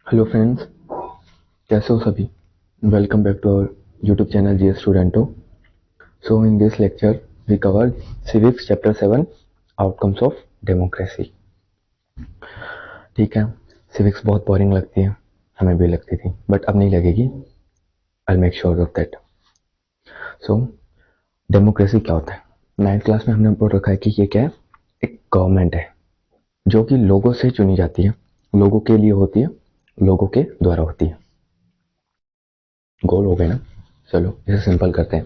Hello friends, कैसे हो सभी। Welcome back to our YouTube channel GS स्टूडेंटो। So in this lecture we cover civics chapter 7 outcomes of democracy. ठीक है, civics बहुत बोरिंग लगती है, हमें भी लगती थी, बट अब नहीं लगेगी। I make sure of that. So democracy क्या होता है? 9th क्लास में हमने पढ़ रखा है कि ये क्या है, एक गवर्नमेंट है जो कि लोगों से चुनी जाती है, लोगों के लिए होती है, लोगों के द्वारा होती है। गोल हो गए ना। चलो इसे सिंपल करते हैं।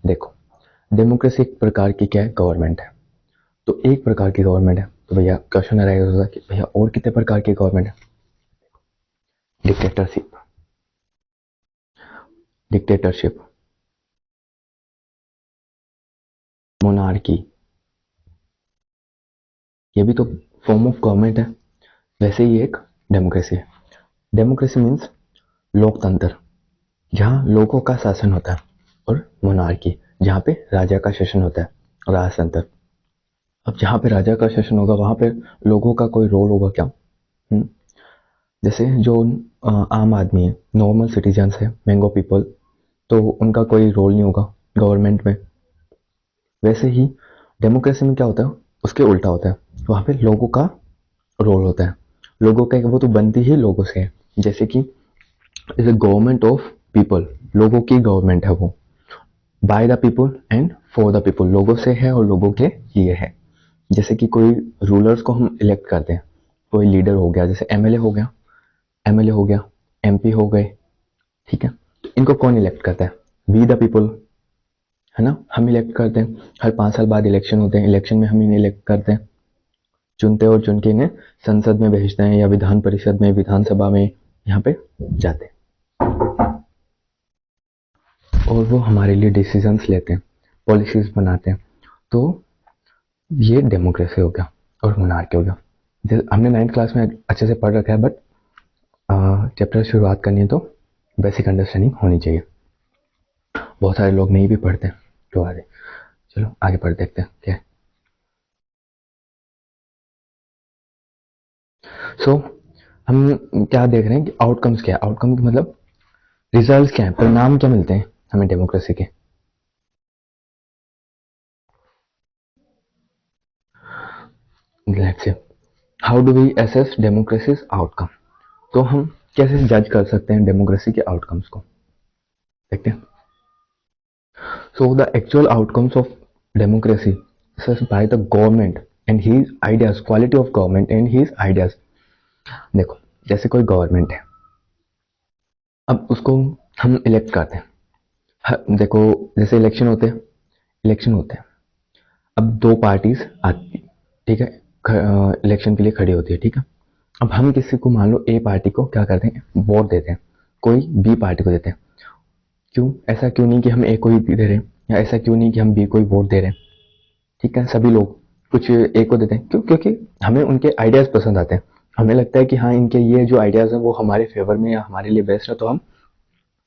देखो, डेमोक्रेसी एक प्रकार की क्या है, गवर्नमेंट है। तो एक प्रकार की गवर्नमेंट है, तो भैया क्वेश्चन रहेगा कि भैया और कितने प्रकार की गवर्नमेंट है? डिक्टेटरशिप, डिक्टेटरशिप, मोनार्की, ये भी तो फॉर्म ऑफ गवर्नमेंट है। वैसे ही एक डेमोक्रेसी है। डेमोक्रेसी मीन्स लोकतंत्र, जहाँ लोगों का शासन होता है, और मोनार्की, जहाँ पे राजा का शासन होता है, राजतंत्र। अब जहाँ पे राजा का शासन होगा वहां पे लोगों का कोई रोल होगा क्या? जैसे जो आम आदमी है, नॉर्मल सिटीजन्स है, मैंगो पीपल, तो उनका कोई रोल नहीं होगा गवर्नमेंट में। वैसे ही डेमोक्रेसी में क्या होता है, उसके उल्टा होता है। वहां पे लोगों का रोल होता है। लोगों का वो तो बनती ही लोगों से है। जैसे कि is a government of people, लोगों की गवर्नमेंट है वो। By the people and for the people, लोगों से है और लोगों के लिए है। जैसे कि कोई रूलर्स को हम इलेक्ट करते हैं, कोई लीडर हो गया, जैसे एमएलए हो गया, एमएलए हो गया, एमपी हो गए। ठीक है, तो इनको कौन इलेक्ट करता है? वी द पीपल, है ना। हम इलेक्ट करते हैं, हर 5 साल बाद इलेक्शन होते हैं, इलेक्शन में हम इन्हें इलेक्ट करते हैं, चुनते हैं और चुन के इन्हें संसद में भेजते हैं, या विधान परिषद में, विधानसभा में, यहाँ पे जाते हैं और वो हमारे लिए डिसीजंस लेते हैं, पॉलिसीज बनाते हैं। तो ये डेमोक्रेसी हो गया और मोनार्की हो गया। हमने 9th क्लास में अच्छे से पढ़ रखा है, बट चैप्टर शुरुआत करनी है तो बेसिक अंडरस्टैंडिंग होनी चाहिए। बहुत सारे लोग नहीं भी पढ़ते, तो आगे चलो आगे पढ़ देखते हैं क्या है। सो हम क्या देख रहे हैं कि आउटकम्स क्या है। आउटकम मतलब रिजल्ट क्या है, परिणाम क्या मिलते हैं हमें डेमोक्रेसी के। Let's say, how do we assess democracy's outcome. तो हम कैसे जज कर सकते हैं डेमोक्रेसी के आउटकम्स को, देखते हैं। So the actual outcomes of democracy assessed by the government and his ideas, quality of government and his ideas। देखो, जैसे कोई गवर्नमेंट है, अब उसको हम इलेक्ट करते हैं। देखो, जैसे इलेक्शन होते हैं, इलेक्शन होते हैं, अब दो पार्टीज आती, ठीक है, इलेक्शन के लिए खड़ी होती है। ठीक है, अब हम किसी को, मान लो ए पार्टी को क्या करते हैं, वोट देते हैं, कोई बी पार्टी को देते हैं। क्यों? ऐसा क्यों नहीं कि हम ए को ही दे रहे हैं, या ऐसा क्यों नहीं कि हम बी को ही वोट दे रहे हैं। ठीक है, सभी लोग कुछ ए को देते हैं। क्यों? क्योंकि हमें उनके आइडियाज पसंद आते हैं। हमें लगता है कि हाँ, इनके ये जो आइडियाज हैं वो हमारे फेवर में या हमारे लिए बेस्ट है, तो हम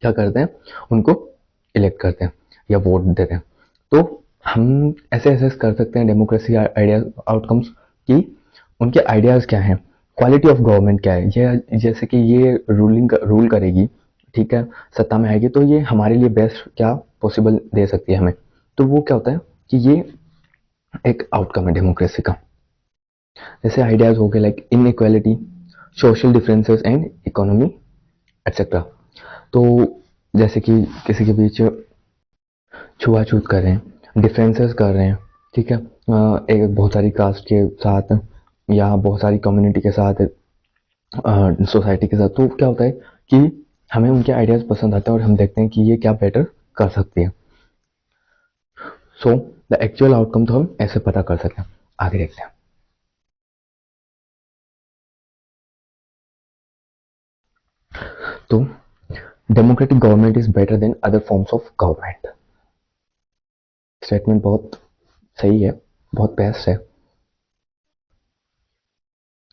क्या करते हैं, उनको इलेक्ट करते हैं या वोट देते हैं। तो हम ऐसे एसेस कर सकते हैं डेमोक्रेसी आइडिया आउटकम्स की, उनके आइडियाज क्या हैं, क्वालिटी ऑफ गवर्नमेंट क्या है। ये जैसे कि ये रूल करेगी, ठीक है, सत्ता में आएगी, तो ये हमारे लिए बेस्ट क्या पॉसिबल दे सकती है हमें। तो वो क्या होता है कि ये एक आउटकम है डेमोक्रेसी का। जैसे आइडियाज हो गए like inequality, social differences and economy etcetera. तो जैसे कि किसी के बीच छुआछूत कर रहे हैं, डिफरेंसेस कर रहे हैं, ठीक है, एक बहुत सारी कास्ट के साथ या बहुत सारी कम्युनिटी के साथ, सोसाइटी के साथ, तो क्या होता है कि हमें उनके आइडियाज पसंद आते हैं और हम देखते हैं कि ये क्या बेटर कर सकती है। सो द एक्चुअल आउटकम तो हम ऐसे पता कर सकते हैं। आगे देखते हैं। तो democratic government is better than other forms of government. Statement बहुत सही है, बहुत बेस्ट है।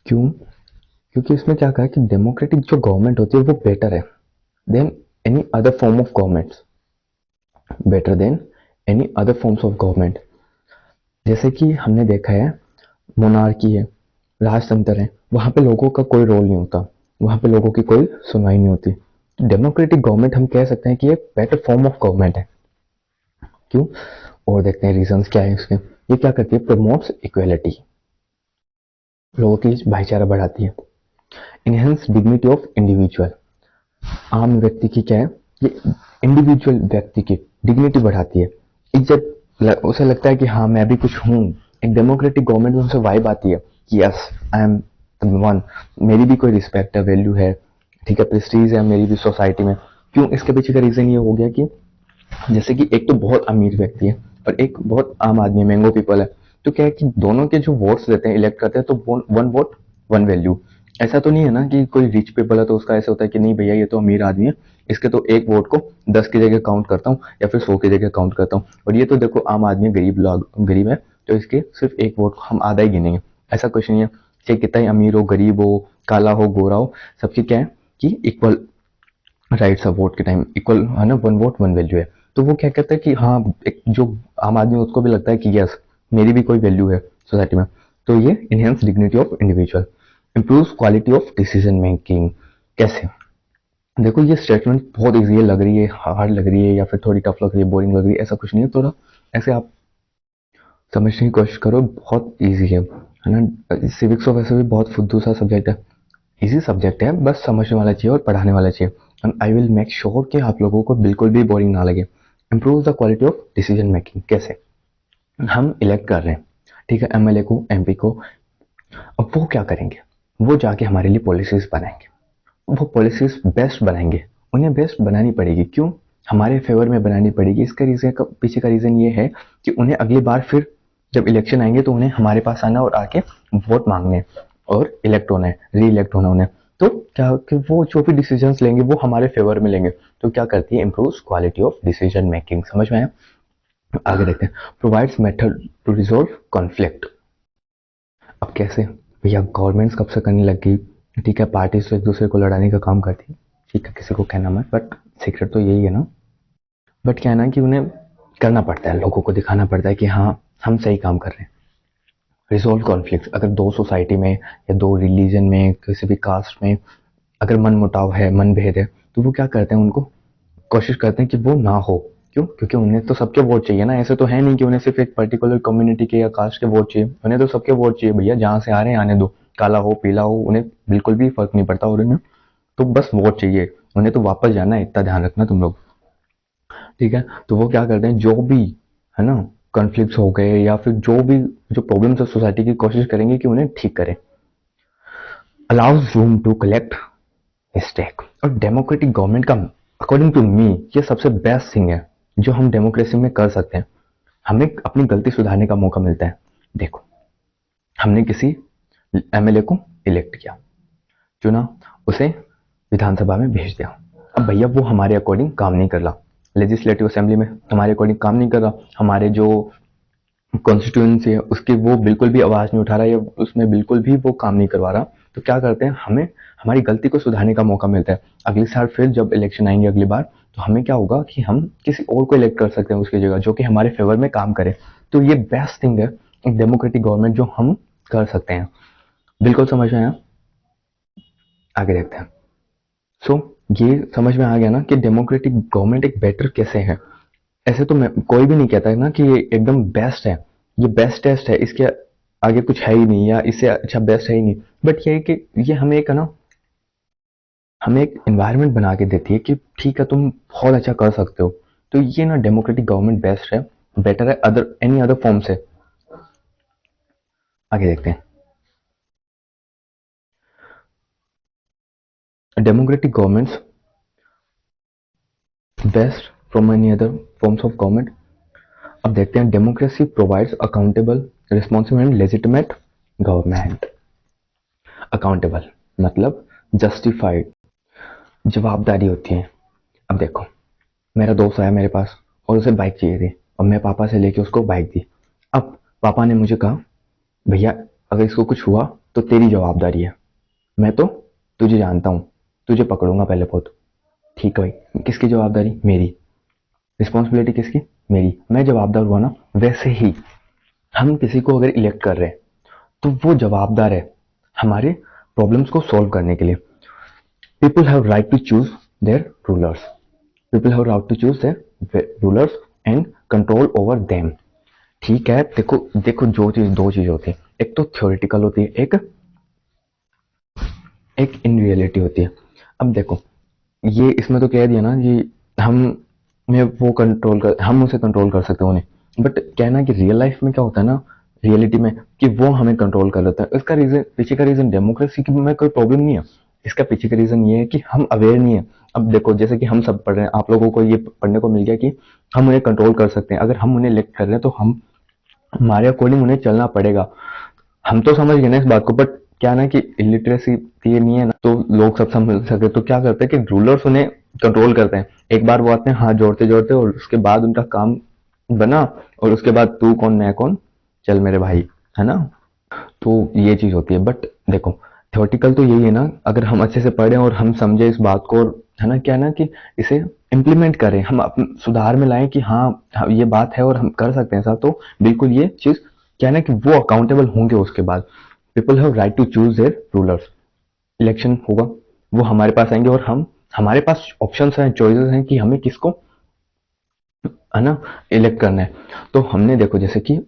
क्यों? क्योंकि इसमें क्या कहा कि डेमोक्रेटिक जो गवर्नमेंट होती है वो बेटर है than any other form of government, better than any other forms of government. जैसे कि हमने देखा है, मोनार्की है, राजतंत्र है, वहां पे लोगों का कोई रोल नहीं होता। वहां पे लोगों की कोई सुनवाई नहीं होती। डेमोक्रेटिक गवर्नमेंट हम कह सकते हैं कि एक बेटर फॉर्म ऑफ गवर्नमेंट है। क्यों? और देखते हैं रीजंस क्या है इसके। ये क्या करती है? प्रमोट्स इक्वेलिटी, लोगों की भाईचारा बढ़ाती है। इनहेंस डिग्निटी ऑफ इंडिविजुअल, आम व्यक्ति की क्या है, ये इंडिविजुअल व्यक्ति की डिग्निटी बढ़ाती है, इज्जत, उसे लगता है कि हाँ मैं भी कुछ हूँ। एक डेमोक्रेटिक गवर्नमेंट में उसे वाइब आती है कि यस आई एम वन, मेरी भी कोई रिस्पेक्ट है, वैल्यू है, ठीक है, प्रेस्टीज है मेरी भी सोसाइटी में। क्यों? इसके पीछे का रीजन ये हो गया कि जैसे कि एक तो बहुत अमीर व्यक्ति है और एक बहुत आम आदमी मैंगो पीपल है, तो क्या है कि दोनों के जो वोट्स देते हैं, इलेक्ट करते हैं, तो वन वोट वन वैल्यू। ऐसा तो नहीं है ना कि कोई रिच पीपल है तो उसका ऐसा होता है कि नहीं भैया ये तो अमीर आदमी है, इसके तो एक वोट को 10 की जगह काउंट करता हूँ या फिर 100 की जगह काउंट करता हूँ, और ये तो देखो आम आदमी गरीब लोग गरीब है तो इसके सिर्फ एक वोट को हम आधा ही गिनेंगे। ऐसा कुछ नहीं है, चाहे कितना ही अमीर हो, गरीब हो, काला हो, गोरा हो, सबकी क्या है कि इक्वल राइट्स ऑफ वोट के टाइम, इक्वल है ना, वन वोट वन वैल्यू है। तो वो क्या कहता है कि हाँ, एक जो आम आदमी है उसको भी लगता है कि यस मेरी भी कोई वैल्यू है सोसाइटी में। तो ये enhance dignity of individual, improve quality of decision making. कैसे? देखो ये स्टेटमेंट बहुत इजी है, लग रही है हार्ड लग रही है या फिर थोड़ी टफ लग रही है, बोरिंग लग रही है, ऐसा कुछ नहीं है। थोड़ा ऐसे आप समझने की कोशिश करो, बहुत इजी है ना। सिविक्स तो वैसे भी बहुत फुद्दू सा सब्जेक्ट है, इजी सब्जेक्ट है, बस समझने वाला चाहिए और पढ़ाने वाला चाहिए। And I will make sure कि आप लोगों को बिल्कुल भी बोरिंग ना लगे। Improve the quality of decision making. कैसे? हम इलेक्ट कर रहे हैं, ठीक है, एमएलए को, एमपी को। अब वो क्या करेंगे? वो जाके हमारे लिए पॉलिसीज बनाएंगे, वो पॉलिसीज बेस्ट बनाएंगे, उन्हें बेस्ट बनानी पड़ेगी। क्यों? हमारे फेवर में बनानी पड़ेगी। इसका रीजन का पीछे का रीजन ये है कि उन्हें अगली बार फिर जब इलेक्शन आएंगे तो उन्हें हमारे पास आना और आके वोट मांगने और इलेक्ट होना है, री इलेक्ट होना उन्हें। तो क्या कि वो जो भी डिसीजंस लेंगे वो हमारे फेवर में लेंगे। तो क्या करती है? Improve quality of decision making. समझ में आया? आगे देखते हैं। Provides method to resolve conflict. अब कैसे? भैया गवर्नमेंट्स कब से करने लग गई, ठीक है, पार्टीज तो एक दूसरे को लड़ाने का काम करती, ठीक है, किसी को कहना मत, बट सीक्रेट तो यही है ना। बट क्या है ना कि उन्हें करना पड़ता है, लोगों को दिखाना पड़ता है कि हाँ हम सही काम कर रहे हैं। रिजोल्व कॉन्फ्लिक्ट, अगर दो सोसाइटी में या दो रिलीजन में, किसी भी कास्ट में अगर मन मुटाव है, मन भेद है, तो वो क्या करते हैं, उनको कोशिश करते हैं कि वो ना हो। क्यों? क्योंकि उन्हें तो सबके वोट चाहिए ना, ऐसे तो है नहीं कि उन्हें सिर्फ एक पर्टिकुलर कम्युनिटी के या कास्ट के वोट चाहिए, उन्हें तो सबके वोट चाहिए भैया, जहां से आ रहे हैं आने दो, काला हो पीला हो, उन्हें बिल्कुल भी फर्क नहीं पड़ता, और उन्हें तो बस वोट चाहिए, उन्हें तो वापस जाना है, इतना ध्यान रखना तुम लोग, ठीक है। तो वो क्या करते हैं, जो भी है ना कॉन्फ्लिक्ट हो गए या फिर जो भी जो प्रॉब्लम्स है सोसाइटी की, कोशिश करेंगे कि उन्हें ठीक करें। Allows room to collect mistake. और डेमोक्रेटिक गवर्नमेंट का अकॉर्डिंग टू मी ये सबसे बेस्ट थिंग है जो हम डेमोक्रेसी में कर सकते हैं। हमें अपनी गलती सुधारने का मौका मिलता है। देखो, हमने किसी एमएलए को इलेक्ट किया, चुना, उसे विधानसभा में भेज दिया। अब भैया वो हमारे अकॉर्डिंग काम नहीं कर रहा, लेजिस्लेटिव असेंबली में हमारे अकॉर्डिंग काम नहीं कर रहा, हमारे जो कॉन्स्टिट्यूएंसी है उसकी वो बिल्कुल भी आवाज नहीं उठा रहा है, या उसमें बिल्कुल भी वो काम नहीं करवा रहा। तो क्या करते हैं, हमें हमारी गलती को सुधारने का मौका मिलता है। अगले साल फिर जब इलेक्शन आएंगे अगली बार, तो हमें क्या होगा कि हम किसी और को इलेक्ट कर सकते हैं उसकी जगह, जो कि हमारे फेवर में काम करे। तो ये बेस्ट थिंग है एक डेमोक्रेटिक गवर्नमेंट जो हम कर सकते हैं। बिल्कुल समझ में आया? आगे देखते हैं। सो ये समझ में आ गया ना कि डेमोक्रेटिक गवर्नमेंट एक बेटर कैसे है। ऐसे तो मैं कोई भी नहीं कहता है ना कि ये एकदम बेस्ट है, ये बेस्ट टेस्ट है, इसके आगे कुछ है ही नहीं या इससे अच्छा बेस्ट है ही नहीं। बट ये है कि ये हमें एक है ना, हमें एक एनवायरनमेंट बना के देती है कि ठीक है तुम बहुत अच्छा कर सकते हो। तो ये ना डेमोक्रेटिक गवर्नमेंट बेस्ट है, बेटर है अदर एनी अदर फॉर्म से। आगे देखते हैं। Democratic governments best from any other forms of government. अब देखते हैं। Democracy provides accountable, responsible and legitimate government. Accountable मतलब जस्टिफाइड, जवाबदारी होती है। अब देखो, मेरा दोस्त आया मेरे पास और उसे बाइक चाहिए थी, और मैं पापा से लेके उसको बाइक दी। अब पापा ने मुझे कहा भैया अगर इसको कुछ हुआ तो तेरी जवाबदारी है, मैं तो तुझे जानता हूँ, तुझे पकड़ूंगा पहले बहुत। ठीक है भाई, किसकी जवाबदारी? मेरी। रिस्पॉन्सिबिलिटी किसकी? मेरी। मैं जवाबदार हुआ ना। वैसे ही हम किसी को अगर इलेक्ट कर रहे हैं तो वो जवाबदार है हमारे प्रॉब्लम्स को सॉल्व करने के लिए। people have right to choose their rulers. People have right to choose their rulers and control over them. ठीक है, देखो देखो दो चीज होती है, एक तो थ्योरेटिकल होती है, एक इन रियलिटी होती है। अब देखो ये इसमें तो कह दिया ना कि हम उसे कंट्रोल कर सकते हैं उन्हें, बट क्या है ना कि रियल लाइफ में क्या होता है ना, रियलिटी में कि वो हमें कंट्रोल कर लेता है। इसका रीजन, पीछे का रीजन डेमोक्रेसी की में कोई प्रॉब्लम नहीं है, इसका पीछे का रीजन ये है कि हम अवेयर नहीं है। अब देखो जैसे कि हम सब पढ़ रहे हैं, आप लोगों को ये पढ़ने को मिल गया कि हम उन्हें कंट्रोल कर सकते हैं, अगर हम उन्हें इलेक्ट कर रहे हैं तो हमारे अकॉर्डिंग उन्हें चलना पड़ेगा। हम तो समझ गए ना इस बात को, बट क्या ना कि इलिटरेसी ये नहीं है ना, तो लोग सब समझ सके तो क्या करते हैं कि रूलर्स उन्हें कंट्रोल करते हैं। एक बार वो आते हैं हाथ जोड़ते जोड़ते, और उसके बाद उनका काम बना, और उसके बाद तू कौन मैं कौन, चल मेरे भाई, है ना। तो ये चीज होती है। बट देखो थ्योरेटिकल तो यही है ना, अगर हम अच्छे से पढ़े और हम समझे इस बात को, और है ना क्या है ना कि इसे इम्प्लीमेंट करें, हम अपने सुधार में लाएं कि हाँ ये बात है और हम कर सकते हैं ऐसा, तो बिल्कुल ये चीज क्या है ना कि वो अकाउंटेबल होंगे उसके बाद। People have right to choose their rulers. Election होगा, वो हमारे पास आएंगे, और हमारे पास ऑप्शंस हैं, चॉइसेस हैं कि हमें किसको, है ना, इलेक्ट करना है। तो हमने देखो जैसे कि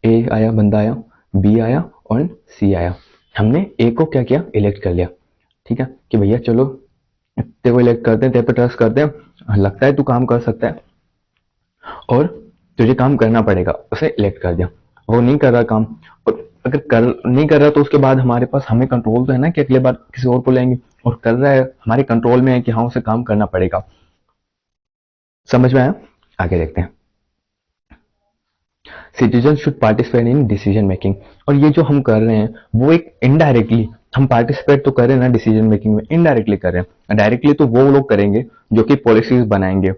ए आया, बंदा आया, बी आया और सी आया, हमने ए को क्या किया, इलेक्ट कर लिया। ठीक है कि भैया चलो तेरे को इलेक्ट करते हैं, तेरे पे ट्रस्ट करते हैं, लगता है तू काम कर सकता है और तुझे काम करना पड़ेगा, उसे इलेक्ट कर दिया। वो नहीं कर रहा काम, और अगर नहीं कर रहा तो उसके बाद हमारे पास, हमें कंट्रोल तो है ना कि अगले बार किसी और को लेंगे, और कर रहा है हमारे कंट्रोल में है कि हाँ उसे काम करना पड़ेगा। समझ में आया? आगे देखते हैं। Citizen should participate in decision making. और ये जो हम कर रहे हैं वो एक इनडायरेक्टली, हम पार्टिसिपेट तो कर रहे हैं ना डिसीजन मेकिंग में, इनडायरेक्टली कर रहे हैं। डायरेक्टली तो वो लोग करेंगे जो कि पॉलिसीज बनाएंगे,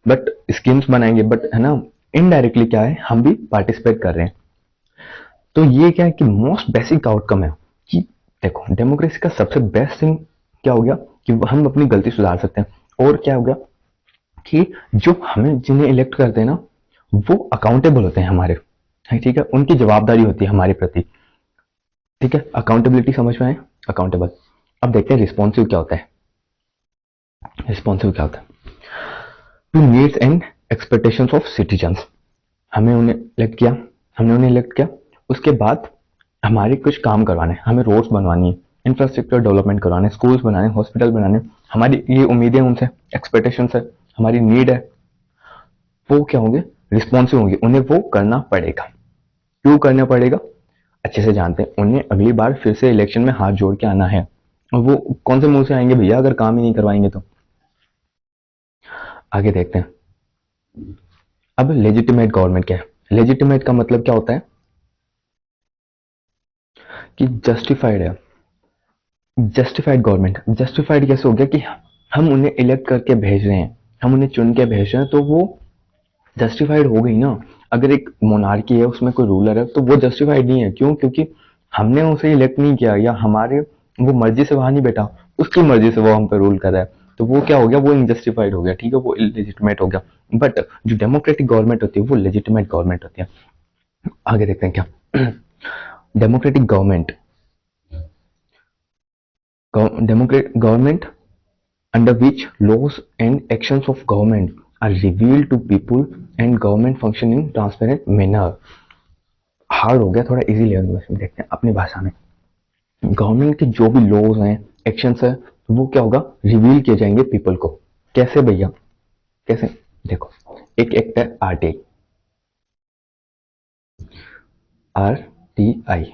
बट स्कीम्स बनाएंगे, बट है ना, इनडायरेक्टली क्या है, हम भी पार्टिसिपेट कर रहे हैं। तो ये क्या है कि मोस्ट बेसिक आउटकम है कि देखो डेमोक्रेसी का सबसे बेस्ट थिंग क्या हो गया कि हम अपनी गलती सुधार सकते हैं। और क्या हो गया कि जो हमें जिन्हें इलेक्ट करते हैं ना, वो अकाउंटेबल होते हैं हमारे, ठीक है, उनकी जवाबदारी होती है हमारे प्रति। ठीक है, अकाउंटेबिलिटी समझ में आए, अकाउंटेबल। अब देखते हैं रिस्पॉन्सिव क्या होता है। रिस्पॉन्सिव क्या होता है? To needs and expectations of citizens. हमने उन्हें इलेक्ट किया, उसके बाद हमारे कुछ काम करवाने, हमें रोड्स बनवानी है, इंफ्रास्ट्रक्चर डेवलपमेंट करवाने, स्कूल्स बनाने, हॉस्पिटल बनाने, हमारी ये उम्मीदें उनसे, एक्सपेक्टेशंस है, हमारी नीड है, वो क्या होंगे, रिस्पॉन्सिव होंगे, उन्हें वो करना पड़ेगा। क्यों करना पड़ेगा? अच्छे से जानते हैं, उन्हें अगली बार फिर से इलेक्शन में हाथ जोड़ के आना है, और वो कौन से मुंह से आएंगे भैया अगर काम ही नहीं करवाएंगे तो। आगे देखते हैं। अब लेजिटिमेट गवर्नमेंट क्या है? लेजिटिमेट का मतलब क्या होता है कि जस्टिफाइड है। जस्टिफाइड गवर्नमेंट, जस्टिफाइड कैसे हो गया कि हम उन्हें इलेक्ट करके भेज रहे हैं, हम उन्हें चुन के भेज रहे हैं, तो वो जस्टिफाइड हो गई ना। अगर एक मोनार्की है उसमें कोई रूलर है तो वो जस्टिफाइड नहीं है। क्यों? क्योंकि हमने उसे इलेक्ट नहीं किया, या हमारे वो मर्जी से वहां नहीं बैठा, उसकी मर्जी से वो हम पे रूल कर रहा है, तो वो क्या हो गया, वो इनजस्टिफाइड हो गया। ठीक है, वो इलेजिटिमेट हो गया। बट जो डेमोक्रेटिक गवर्नमेंट होती है वो लेजिटिमेट गवर्नमेंट होती है। आगे देखते हैं क्या। Democratic government, government under which laws and actions of government are revealed to people and government function in transparent manner। Hard हो गया थोड़ा, इजी लेवल में देखते हैं अपनी भाषा में। गवर्नमेंट के जो भी लॉज हैं, एक्शंस है, तो वो क्या होगा, रिवील किए जाएंगे पीपल को। कैसे भैया, कैसे? देखो एक एक्ट है RTI, RTI,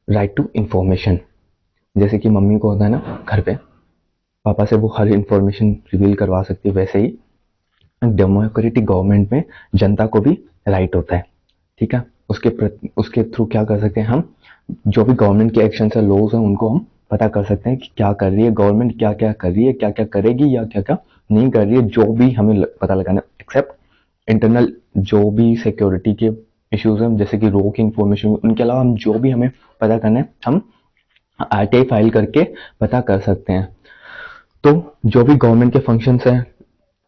right to information. जैसे कि मम्मी को होता है ना घर पे, पापा से वो हर इंफॉर्मेशन रिवील करवा सकती है, वैसे ही डेमोक्रेटिक गवर्नमेंट में जनता को भी राइट होता है। ठीक है, उसके थ्रू क्या कर सकते हैं हम, जो भी गवर्नमेंट के एक्शन है, लॉज हैं, उनको हम पता कर सकते हैं कि क्या कर रही है गवर्नमेंट, क्या क्या कर रही है, क्या क्या करेगी, या क्या क्या नहीं कर रही है, जो भी हमें पता लगाना, एक्सेप्ट इंटरनल जो भी सिक्योरिटी के इश्यूज हैं, जैसे कि रो की इंफॉर्मेशन, उनके अलावा हम जो भी हमें पता करना है, हम आरटीआई फाइल करके पता कर सकते हैं। तो जो भी गवर्नमेंट के फंक्शंस हैं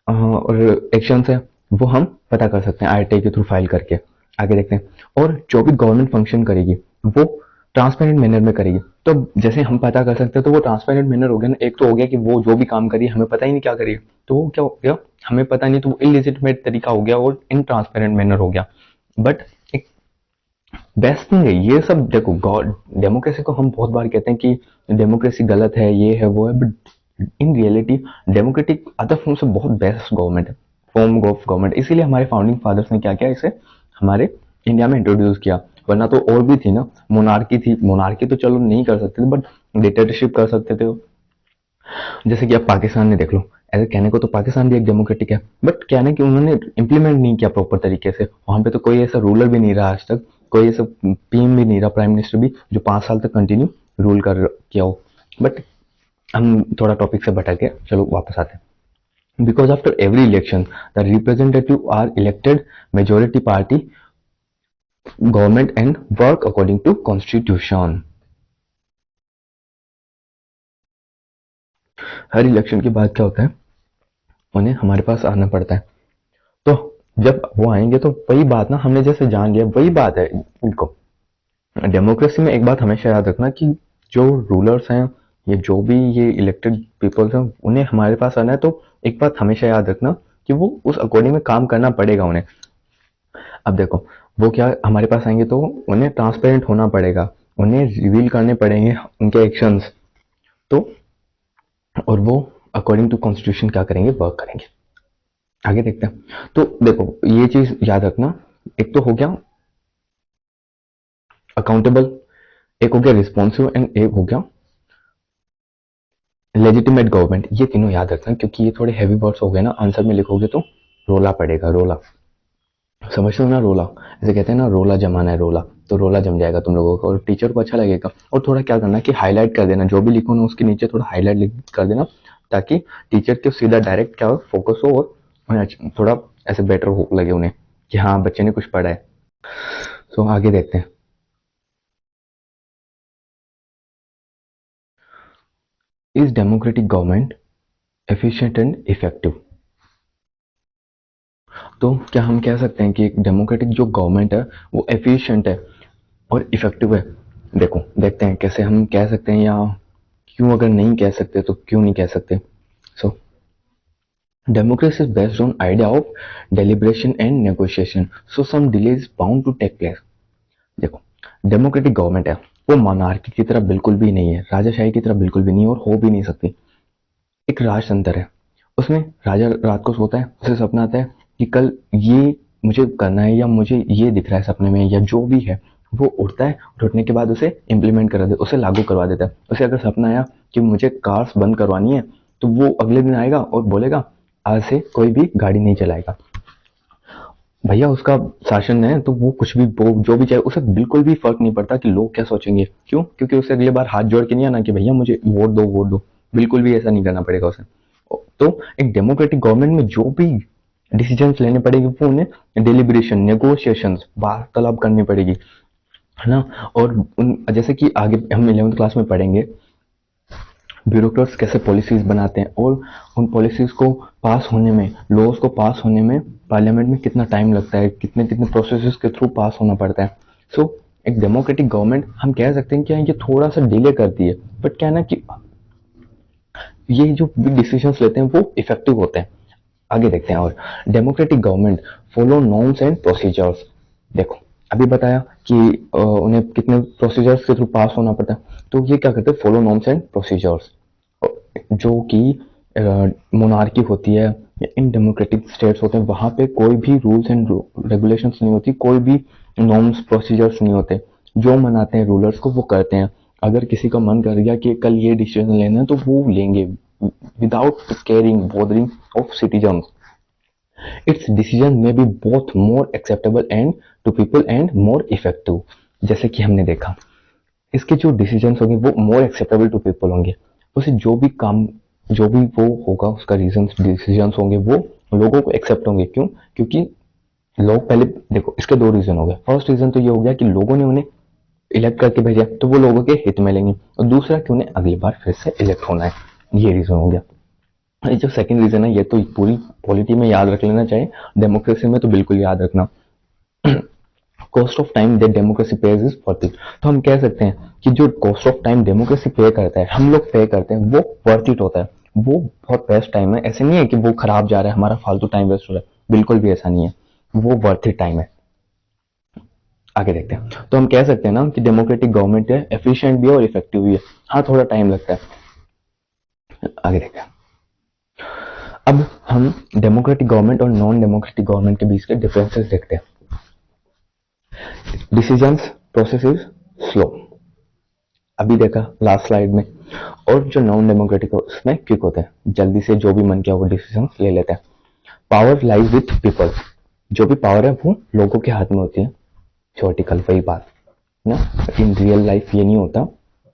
और एक्शंस हैं, वो हम पता कर सकते हैं आरटीआई के थ्रू फाइल करके। आगे देखते हैं। और जो भी गवर्नमेंट फंक्शन करेगी वो ट्रांसपेरेंट मैनर में करेगी। तो जैसे हम पता कर सकते हैं तो वो ट्रांसपेरेंट मैनर हो गया ना। एक तो हो गया कि वो जो भी काम करिए हमें पता ही नहीं क्या करिए, तो वो क्या हो गया, हमें पता नहीं, तो वो इलिजिटिमेट तरीका हो गया और इनट्रांसपेरेंट मैनर हो गया। बट एक बेस्ट थिंग है ये सब। देखो गॉड डेमोक्रेसी को हम बहुत बार कहते हैं कि डेमोक्रेसी गलत है, ये है वो है, but in reality democratic other form से बहुत बेस्ट गवर्नमेंट है, फॉर्म ऑफ गवर्नमेंट। इसीलिए हमारे फाउंडिंग फादर्स ने क्या किया, इसे हमारे इंडिया में इंट्रोड्यूस किया। वरना तो और भी थी ना, मोनार्की थी, मोनार्की तो चलो नहीं कर सकते थे बट डिक्टेटरशिप कर सकते थे। जैसे कि आप पाकिस्तान में देख लो, ऐसे कहने को तो पाकिस्तान भी एक डेमोक्रेटिक है, बट क्या है ना कि उन्होंने इम्प्लीमेंट नहीं किया प्रॉपर तरीके से। वहां पे तो कोई ऐसा रूलर भी नहीं रहा आज तक, कोई ऐसा पीएम भी नहीं रहा, प्राइम मिनिस्टर भी, जो 5 साल तक कंटिन्यू रूल कर किया हो। बट हम थोड़ा टॉपिक से भटक गए, चलो वापस आते हैं। Because after every election the representative are elected majority party government and work according to constitution. हर इलेक्शन के बाद क्या होता है, उन्हें हमारे पास आना पड़ता है। तो जब वो आएंगे तो वही बात ना, हमने जैसे जान लिया वही बात है इनको। डेमोक्रेसी में एक बात हमेशा याद रखना कि जो रूलर्स हैं, ये जो भी ये इलेक्टेड पीपल्स हैं, उन्हें हमारे पास आना है तो एक बात हमेशा याद रखना कि वो उस अकॉर्डिंग में काम करना पड़ेगा उन्हें। अब देखो वो क्या हमारे पास आएंगे तो उन्हें ट्रांसपेरेंट होना पड़ेगा, उन्हें रिवील करने पड़ेंगे उनके एक्शंस। तो और वो अकॉर्डिंग टू कॉन्स्टिट्यूशन क्या करेंगे, वर्क करेंगे। आगे देखते हैं। तो देखो ये चीज याद रखना, एक तो हो गया अकाउंटेबल, एक हो गया रिस्पॉन्सिव एंड एक हो गया लेजिटिमेट गवर्नमेंट। ये तीनों याद रखना क्योंकि ये थोड़े हैवी वर्ड्स हो गए ना, आंसर में लिखोगे तो रोला पड़ेगा, रोला समझ लो ना, रोला ऐसे कहते हैं ना, रोला जमाना है रोला, तो रोला जम जाएगा तुम लोगों को और टीचर को अच्छा लगेगा। और थोड़ा क्या करना कि हाईलाइट कर देना, जो भी लिखो ना उसके नीचे थोड़ा हाईलाइट कर देना, ताकि टीचर के सीधा डायरेक्ट क्या हो, फोकस हो और उन्हें थोड़ा ऐसे बेटर हो लगे उन्हें कि हाँ बच्चे ने कुछ पढ़ा है। सो आगे देखते हैं। Is democratic government efficient and effective? तो क्या हम कह सकते हैं कि एक डेमोक्रेटिक जो गवर्नमेंट है वो एफिशिएंट है और इफेक्टिव है? देखो देखते हैं कैसे हम कह सकते हैं, या क्यों अगर नहीं कह सकते तो क्यों नहीं कह सकते। सो democracy is based on idea of deliberation and negotiation, so some delay is bound to take place। देखो डेमोक्रेटिक गवर्नमेंट है, वो मोनार्की की तरह बिल्कुल भी नहीं है, राजाशाही की तरह बिल्कुल भी नहीं है और हो भी नहीं सकती। एक राजतंत्र है, उसमें राजा रात को सोता है, उसे सपना आता है कि कल ये मुझे करना है या मुझे ये दिख रहा है सपने में या जो भी है, वो उठता है और उठने के बाद उसे इम्प्लीमेंट करा दे, उसे लागू करवा देता है। उसे अगर सपना आया कि मुझे कार्स बंद करवानी है, तो वो अगले दिन आएगा और बोलेगा आज से कोई भी गाड़ी नहीं चलाएगा। भैया उसका शासन है तो वो कुछ भी वो जो भी चाहे, उसे बिल्कुल भी फर्क नहीं पड़ता कि लोग क्या सोचेंगे। क्यों? क्योंकि उसे अगले बार हाथ जोड़ के नहीं आना कि भैया मुझे वोट दो वोट दो, बिल्कुल भी ऐसा नहीं करना पड़ेगा उसे। तो एक डेमोक्रेटिक गवर्नमेंट में जो भी डिसीजंस लेने पड़ेंगे वो उन्हें डिलिब्रेशन नेगोशिएशन वार्तालाप करनी पड़ेगी, है ना। और जैसे कि आगे हम 11वीं क्लास में पढ़ेंगे ब्यूरोक्रेट्स कैसे पॉलिसीज बनाते हैं और उन पॉलिसीज को पास होने में, लॉज को पास होने में पार्लियामेंट में कितना टाइम लगता है, कितने कितने प्रोसेस के थ्रू पास होना पड़ता है। सो एक डेमोक्रेटिक गवर्नमेंट हम कह सकते हैं कि ये थोड़ा सा डिले करती है, बट क्या है ना कि ये जो भी डिसीजंस लेते हैं वो इफेक्टिव होते हैं। आगे देखते हैं। और democratic government follow norms and procedures. देखो अभी बताया कि उन्हें कितने प्रोसीजर्स के थ्रू पास होना पड़ता है, तो ये क्या करते हैं, फॉलो नॉर्म्स एंड प्रोसीजर्स। जो कि मोनार्की होती है या इन डेमोक्रेटिक स्टेट्स होते हैं, वहां पे कोई भी रूल्स एंड रेगुलेशंस नहीं होती, कोई भी नॉर्म्स प्रोसीजर्स नहीं होते। जो मनाते हैं रूलर्स को वो करते हैं। अगर किसी का मन कर गया कि कल ये डिसीजन लेना है तो वो लेंगे without caring bothering of citizens. its decision may be both more acceptable and to people and more effective। जैसे कि हमने देखा इसके जो डिसीजंस होंगे वो मोर एक्सेप्टेबल टू पीपल होंगे, उसे जो भी काम जो भी वो होगा उसका रीजंस डिसीजंस होंगे वो लोगों को एक्सेप्ट होंगे। क्यों? क्योंकि लोग पहले देखो इसके दो रीजन हो गए। फर्स्ट रीजन तो ये हो गया कि लोगों ने उन्हें इलेक्ट करके भेजा तो वो लोगों के हित में लेंगे, और दूसरा कि उन्हें अगली बार फिर से इलेक्ट होना है, ये रीजन हो गया। ये जो सेकंड रीजन है ये तो पूरी पॉलिटी में याद रख लेना चाहिए, डेमोक्रेसी में तो बिल्कुल याद रखना। Cost of time that democracy page is worth it. तो हम कह सकते हैं कि जो कॉस्ट ऑफ टाइम डेमोक्रेसी पे करता है, हम लोग पे करते हैं, वो वर्थ इट होता है, वो बहुत बेस्ट टाइम है। ऐसे नहीं है कि वो खराब जा रहा है, हमारा फालतू टाइम वेस्ट हो रहा है, बिल्कुल भी ऐसा नहीं है, वो वर्थ इट टाइम है। आगे देखते हैं। तो हम कह सकते हैं ना कि डेमोक्रेटिक गवर्नमेंट है, एफिशिएंट भी है और इफेक्टिव भी है। हाँ, थोड़ा टाइम लगता है। आगे देखते हैं। अब हम डेमोक्रेटिक गवर्नमेंट और नॉन डेमोक्रेटिक गवर्नमेंट के बीच के डिफरेंसेस देखते हैं। डिसीजंस प्रोसेस इज स्लो, अभी देखा लास्ट स्लाइड में। और जो नॉन डेमोक्रेटिक उसमें क्विक होते हैं, जल्दी से जो भी मन किया वो डिसीजन ले लेते हैं। पावर लाइज विथ पीपल, जो भी पावर है वो लोगों के हाथ में होती है। थ्योरेटिकल वही बात ना, इन रियल लाइफ ये नहीं होता,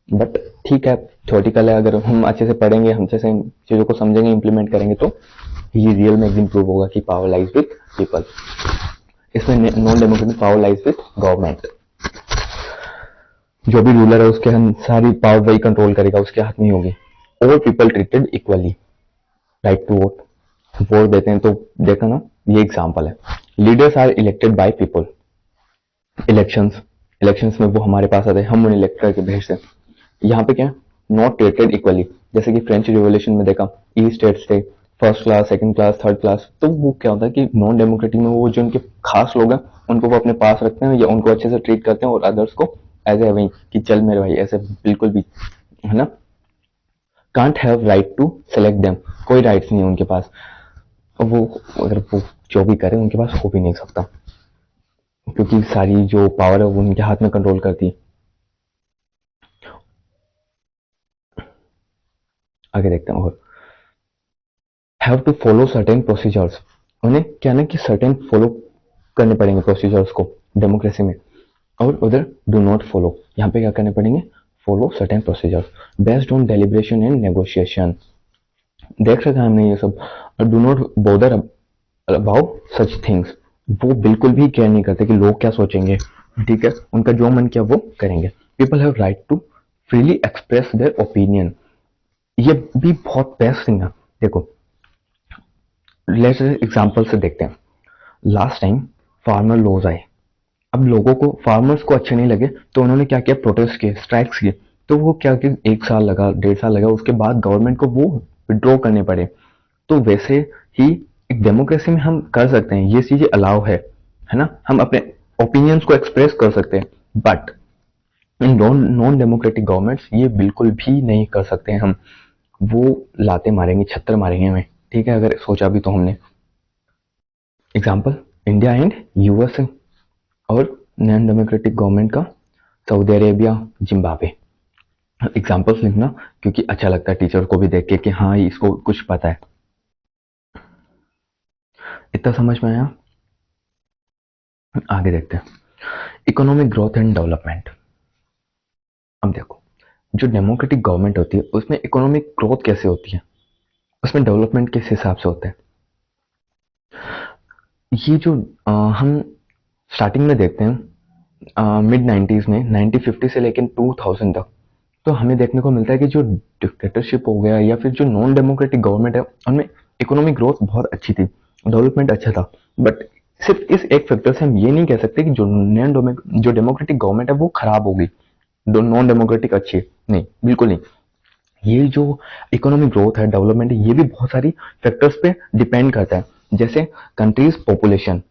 बट ठीक है, थ्योरेटिकल है। अगर हम अच्छे से पढ़ेंगे, हम जैसे चीजों को समझेंगे, इंप्लीमेंट करेंगे, तो ये रियल में एक दिन प्रूव होगा कि पावर लाइज विथ पीपल। इसमें non democratic power lies with government, जो भी रूलर है उसके सारी पावर वही कंट्रोल करेगा, उसके हाथ में ही होगी। All people treated equally, right to vote, vote देते हैं। तो देखा ना, ये एग्जांपल है। Leaders are elected by people, elections में वो हमारे पास आते हैं, हम उन्हें इलेक्ट करके भेजते हैं। यहाँ पे क्या है, नॉट ट्रीटेड इक्वली, जैसे कि फ्रेंच रिवोल्यूशन में देखा, ई स्टेट्स थे, first class, second class, third class. तो वो क्या होता है कि नॉन डेमोक्रेटिक में वो जो उनके खास लोग हैं उनको वो अपने पास रखते हैं या उनको अच्छे से ट्रीट करते हैं, और अदर्स को एज ए वही कि चल मेरे भाई, ऐसे बिल्कुल भी, है ना। Can't have right to select them, कोई राइट्स नहीं है उनके पास। वो अगर वो जो भी करे उनके पास हो भी नहीं सकता, क्योंकि सारी जो पावर है वो उनके हाथ में कंट्रोल करती है। आगे देखते हैं। और have to follow certain procedures, उन्हें क्या ना कि सर्टेन फॉलो करने पड़ेंगे प्रोसीजर्स को डेमोक्रेसी में, और उधर डू नॉट फॉलो, यहाँ पे क्या करने पड़ेंगे, follow certain procedures based on deliberation and negotiation. देख रखा है हमने ये सब। Do not bother about such things, वो बिल्कुल भी केयर नहीं करते कि लोग क्या सोचेंगे, ठीक है, उनका जो मन किया वो करेंगे। People have right to freely express their opinion, ये भी बहुत बेस्ट थिंग है। देखो, लेट्स एग्जांपल से देखते हैं। लास्ट टाइम फार्मर लॉज आए, अब लोगों को, फार्मर्स को अच्छे नहीं लगे, तो उन्होंने क्या किया, प्रोटेस्ट किए, स्ट्राइक्स किए। तो वो क्या कि 1 साल लगा, 1.5 साल लगा, उसके बाद गवर्नमेंट को वो विड्रॉ करने पड़े। तो वैसे ही एक डेमोक्रेसी में हम कर सकते हैं, ये चीजें अलाउ है ना, हम अपने ओपिनियंस को एक्सप्रेस कर सकते हैं। But in non democratic governments ये बिल्कुल भी नहीं कर सकते हैं हम, वो लाते मारेंगे, छत्तर मारेंगे हमें, ठीक है, अगर सोचा भी तो हमने। एग्जाम्पल इंडिया एंड यूएसए, और नॉन डेमोक्रेटिक गवर्नमेंट का सऊदी अरेबिया, जिम्बाब्वे। एग्जाम्पल्स लिखना, क्योंकि अच्छा लगता है टीचर को भी देख के कि हाँ इसको कुछ पता है। इतना समझ में आया। आगे देखते हैं। Economic growth and development. अब देखो, जो डेमोक्रेटिक गवर्नमेंट होती है उसमें इकोनॉमिक ग्रोथ कैसे होती है, उसमें डेवलपमेंट किस हिसाब से होता है। ये जो हम स्टार्टिंग में देखते हैं, मिड 90s में, 1950 से लेकर 2000 तक, तो हमें देखने को मिलता है कि जो डिक्टेटरशिप हो गया या फिर जो नॉन डेमोक्रेटिक गवर्नमेंट है, उनमें इकोनॉमिक ग्रोथ बहुत अच्छी थी, डेवलपमेंट अच्छा था। बट सिर्फ इस एक फैक्टर से हम ये नहीं कह सकते कि जो डेमोक्रेटिक गवर्नमेंट है वो खराब होगी, नॉन डेमोक्रेटिक अच्छी है, नहीं, बिल्कुल नहीं। ये जो इकोनॉमिक ग्रोथ है, डेवलपमेंट है, ये भी बहुत सारी फैक्टर्स पे डिपेंड करता है, जैसे countries population,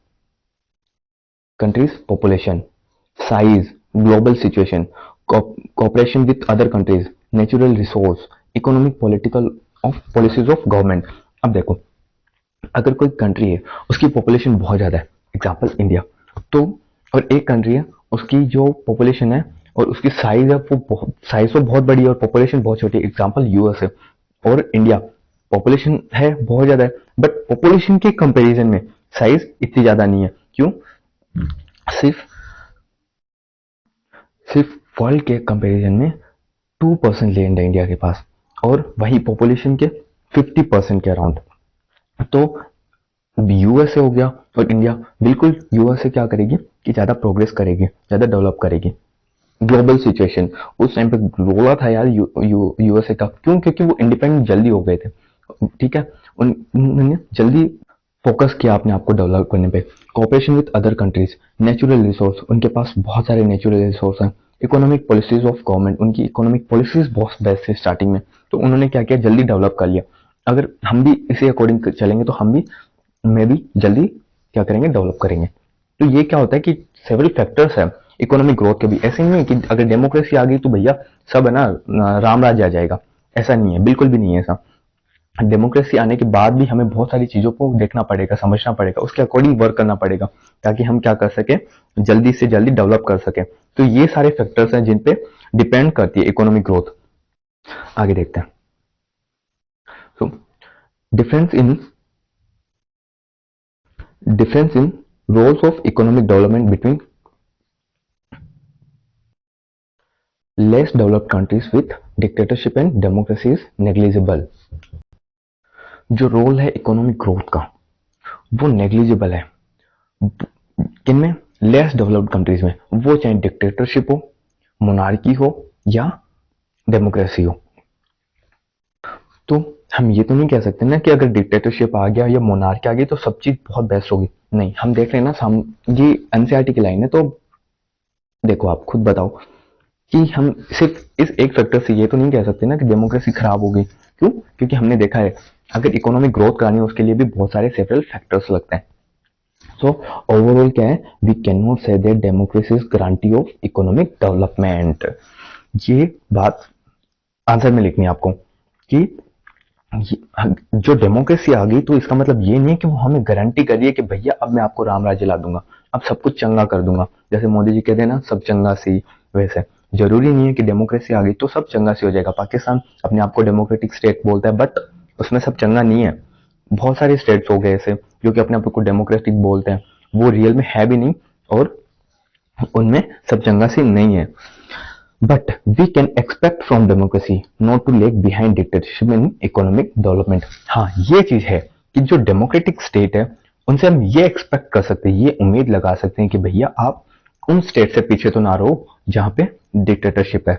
size, global situation, cooperation with other countries, natural resource, economic political of policies of government। अब देखो, अगर कोई कंट्री है उसकी पॉपुलेशन बहुत ज्यादा है, एग्जांपल इंडिया, तो और एक कंट्री है उसकी जो पॉपुलेशन है और उसकी साइज है वो साइज तो बहुत बड़ी है और पॉपुलेशन बहुत छोटी है, एग्जांपल यूएसए और इंडिया, पॉपुलेशन है बहुत ज्यादा है, बट पॉपुलेशन के कंपैरिजन में साइज इतनी ज्यादा नहीं है। क्यों? सिर्फ सिर्फ वर्ल्ड के कंपैरिजन में 2% लैंड है इंडिया के पास, और वही पॉपुलेशन के 50% के अराउंड। तो यूएसए हो गया और इंडिया, बिल्कुल यूएसए क्या करेगी कि ज्यादा प्रोग्रेस करेगी, ज्यादा डेवलप करेगी। ग्लोबल सिचुएशन, उस टाइम पे रोला था यार यूएसए का, क्यों? क्योंकि वो इंडिपेंडेंट जल्दी हो गए थे, ठीक है, उन्होंने जल्दी फोकस किया अपने आप को डेवलप करने पे। Cooperation with other countries, natural resource, उनके पास बहुत सारे नेचुरल रिसोर्स हैं। इकोनॉमिक पॉलिसीज ऑफ गवर्नमेंट, उनकी इकोनॉमिक पॉलिसीज बहुत बेस्ट थी स्टार्टिंग में, तो उन्होंने क्या किया, जल्दी डेवलप कर लिया। अगर हम भी इसी अकॉर्डिंग चलेंगे तो हम भी में भी जल्दी क्या करेंगे, डेवलप करेंगे। तो ये क्या होता है कि सेवरल फैक्टर्स है इकोनॉमिक ग्रोथ के भी। ऐसे नहीं है कि अगर डेमोक्रेसी आ गई तो भैया सब है ना राम राज्य आ जाएगा, ऐसा नहीं है, बिल्कुल भी नहीं है ऐसा। डेमोक्रेसी आने के बाद भी हमें बहुत सारी चीजों को देखना पड़ेगा, समझना पड़ेगा, उसके अकॉर्डिंग वर्क करना पड़ेगा, ताकि हम क्या कर सके, जल्दी से जल्दी डेवलप कर सके। तो ये सारे फैक्टर्स हैं जिन पे डिपेंड करती है इकोनॉमिक ग्रोथ। आगे देखते हैं। So difference in roles of economic development between less developed countries with dictatorship and democracy is negligible. जो रोल है इकोनॉमिक ग्रोथ का वो नेग्लिजिबल है किनमें, लेस डेवलप्ड कंट्रीज में, वो चाहे डिक्टेटरशिप हो, मोनार्की हो या डेमोक्रेसी हो। तो हम ये तो नहीं कह सकते ना कि अगर डिक्टेटरशिप आ गया या मोनार्की आ गई तो सब चीज बहुत बेस्ट होगी। नहीं, हम देख रहे हैं ना, ये एनसीईआरटी की लाइन है, तो देखो आप खुद बताओ कि हम सिर्फ इस एक फैक्टर से ये तो नहीं कह सकते ना कि डेमोक्रेसी खराब हो गई। क्यों? क्योंकि हमने देखा है अगर इकोनॉमिक ग्रोथ करानी है उसके लिए भी बहुत सारे सेवरल फैक्टर्स लगते हैं। सो ओवरऑल क्या है, we can not say that democracy is guarantee of economic development. ये बात आंसर में लिखनी है आपको कि जो डेमोक्रेसी आ गई तो इसका मतलब ये नहीं है कि वो हमें गारंटी करिए कि भैया अब मैं आपको राम राज्य ला दूंगा, अब सब कुछ चंगा कर दूंगा, जैसे मोदी जी कहते हैं ना सब चंगा सी। वैसे जरूरी नहीं है कि डेमोक्रेसी आ गई तो सब चंगा सी हो जाएगा। पाकिस्तान अपने आप को डेमोक्रेटिक स्टेट बोलता है, बट उसमें सब चंगा नहीं है। बहुत सारे स्टेट्स हो गए ऐसे जो कि अपने आप को डेमोक्रेटिक बोलते हैं, वो रियल में है भी नहीं और उनमें सब चंगा सी नहीं है। But we can expect from democracy not to lag behind dictatorship in economic development। हाँ, ये चीज है कि जो डेमोक्रेटिक स्टेट है उनसे हम ये एक्सपेक्ट कर सकते हैं, ये उम्मीद लगा सकते हैं कि भैया आप उन स्टेट से पीछे तो ना रहो जहां पे डिक्टेटरशिप है।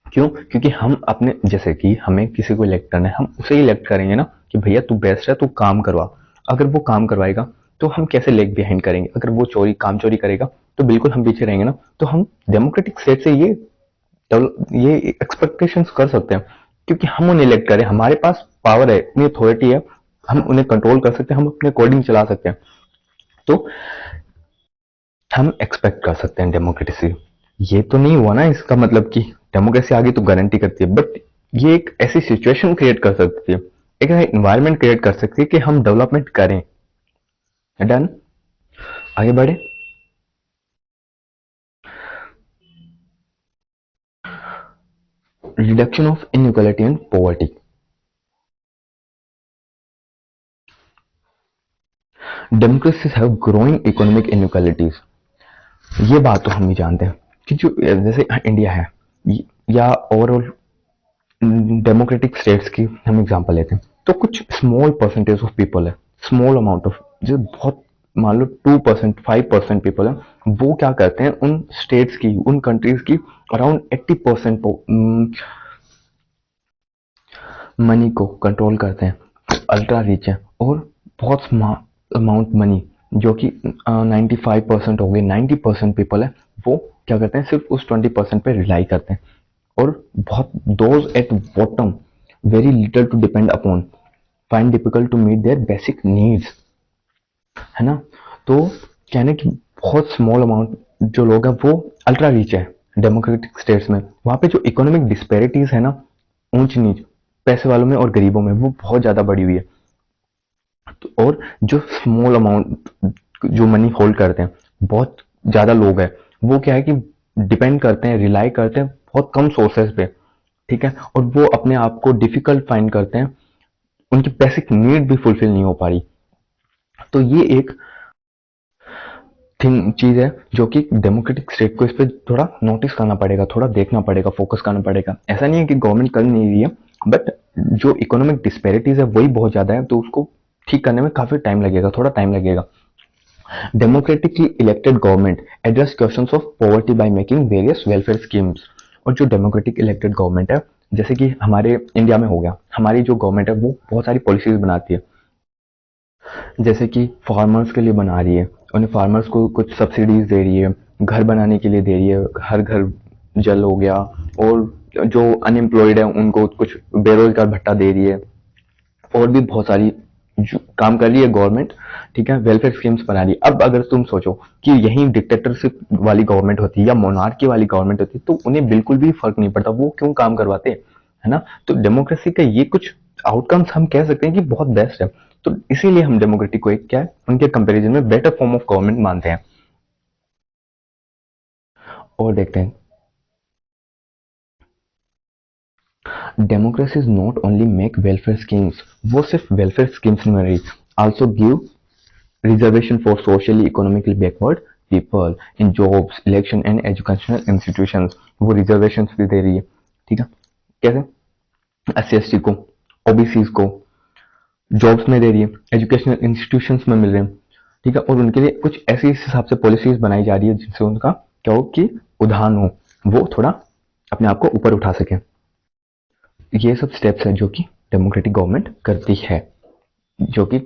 क्यों? क्योंकि हम अपने, जैसे कि हमें किसी को इलेक्ट करना है, हम उसे इलेक्ट करेंगे ना कि भैया तू बेस्ट है, तू काम करवा। अगर वो काम करवाएगा तो हम कैसे लेग बिहाइंड करेंगे? अगर वो काम चोरी करेगा तो बिल्कुल हम पीछे रहेंगे ना। तो हम डेमोक्रेटिक स्टेट से ये एक्सपेक्टेशंस कर सकते हैं क्योंकि हम उन्हें इलेक्ट करें, हमारे पास पावर है, इतनी अथॉरिटी है, हम उन्हें कंट्रोल कर सकते हैं, हम अपने अकॉर्डिंग चला सकते हैं। तो हम एक्सपेक्ट कर सकते हैं डेमोक्रेसी। ये तो नहीं हुआ ना इसका मतलब कि डेमोक्रेसी आ गई तो गारंटी करती है, बट ये एक ऐसी सिचुएशन क्रिएट कर सकती है, एक एनवायरनमेंट क्रिएट कर सकती है कि हम डेवलपमेंट करें। डन, आगे बढ़े। Reduction of inequality and poverty. Democracies have growing economic inequalities. ये बात तो हम भी जानते हैं कि जो जैसे इंडिया है या ओवरऑल डेमोक्रेटिक स्टेट्स की हम एग्जांपल लेते हैं तो कुछ स्मॉल परसेंटेज ऑफ पीपल है, स्मॉल अमाउंट ऑफ, जो बहुत मान लो 2% 5% पीपल है, वो क्या करते हैं उन स्टेट्स की, उन कंट्रीज की अराउंड 80% मनी को कंट्रोल करते हैं, अल्ट्रा रिच है, और बहुत अमाउंट मनी जो कि 95% हो गए, 90% पीपल है, वो क्या करते हैं सिर्फ उस 20% पे रिलाई करते हैं, और बहुत those at bottom very little to depend upon find difficult to meet their basic needs, है ना। तो कहने की बहुत स्मॉल अमाउंट जो लोग हैं वो अल्ट्रा रिच है डेमोक्रेटिक स्टेट्स में। वहां पे जो इकोनॉमिक डिस्पेरिटीज है ना, ऊंच नीच पैसे वालों में और गरीबों में, वो बहुत ज्यादा बढ़ी हुई है। तो और जो स्मॉल अमाउंट जो मनी होल्ड करते हैं, बहुत ज्यादा लोग हैं, वो क्या है कि डिपेंड करते हैं, रिलाई करते हैं बहुत कम सोर्सेस पे, ठीक है, और वो अपने आप को डिफिकल्ट फाइंड करते हैं, उनकी बेसिक नीड भी फुलफिल नहीं हो पा रही। तो ये एक थिंग चीज है जो कि डेमोक्रेटिक स्टेट को इस पर थोड़ा नोटिस करना पड़ेगा, थोड़ा देखना पड़ेगा, फोकस करना पड़ेगा। ऐसा नहीं है कि गवर्नमेंट कर नहीं रही है, बट जो इकोनॉमिक डिस्पेरिटीज है वही बहुत ज्यादा है, तो उसको ठीक करने में काफी टाइम लगेगा, थोड़ा टाइम लगेगा। Democratically elected government address questions of poverty by making various welfare schemes. और जो डेमोक्रेटिक इलेक्टेड गवर्नमेंट है, जैसे कि हमारे इंडिया में हो गया, हमारी जो गवर्नमेंट है वो बहुत सारी पॉलिसीज बनाती है, जैसे कि फार्मर्स के लिए बना रही है, उन्हें फार्मर्स को कुछ सब्सिडीज दे रही है, घर बनाने के लिए दे रही है, हर घर जल हो गया, और जो अनएम्प्लॉयड है उनको कुछ बेरोजगार भत्ता दे रही है, और भी बहुत सारी काम कर रही है गवर्नमेंट। ठीक है, वेलफेयर स्कीम्स बना रही है। अब अगर तुम सोचो कि यही डिक्टेटरशिप वाली गवर्नमेंट होती या मोनार्की वाली गवर्नमेंट होती तो उन्हें बिल्कुल भी फर्क नहीं पड़ता, वो क्यों काम करवाते, है ना। तो डेमोक्रेसी का ये कुछ आउटकम्स हम कह सकते हैं कि बहुत बेस्ट है। तो इसीलिए हम डेमोक्रेटिक को एक क्या है, उनके कंपैरिजन में बेटर फॉर्म ऑफ गवर्नमेंट मानते हैं। और देखते हैं, democracy is not only make welfare schemes, वो सिर्फ वेलफेयर स्कीम्स नहीं बन रही, also give reservation for socially economically backward people in jobs, election and educational institutions, वो रिजर्वेशंस भी दे रही है। ठीक है, कैसे, एससी को, ओबीसी को जॉब्स में दे रही है, एजुकेशनल इंस्टीट्यूशंस में मिल रहे हैं। ठीक है, और उनके लिए कुछ ऐसी इस हिसाब से पॉलिसीज बनाई जा रही है जिनसे उनका क्या हो कि उदाहरण हो, वो थोड़ा अपने आप को ऊपर उठा सके। ये सब स्टेप्स हैं जो कि डेमोक्रेटिक गवर्नमेंट करती है, जो कि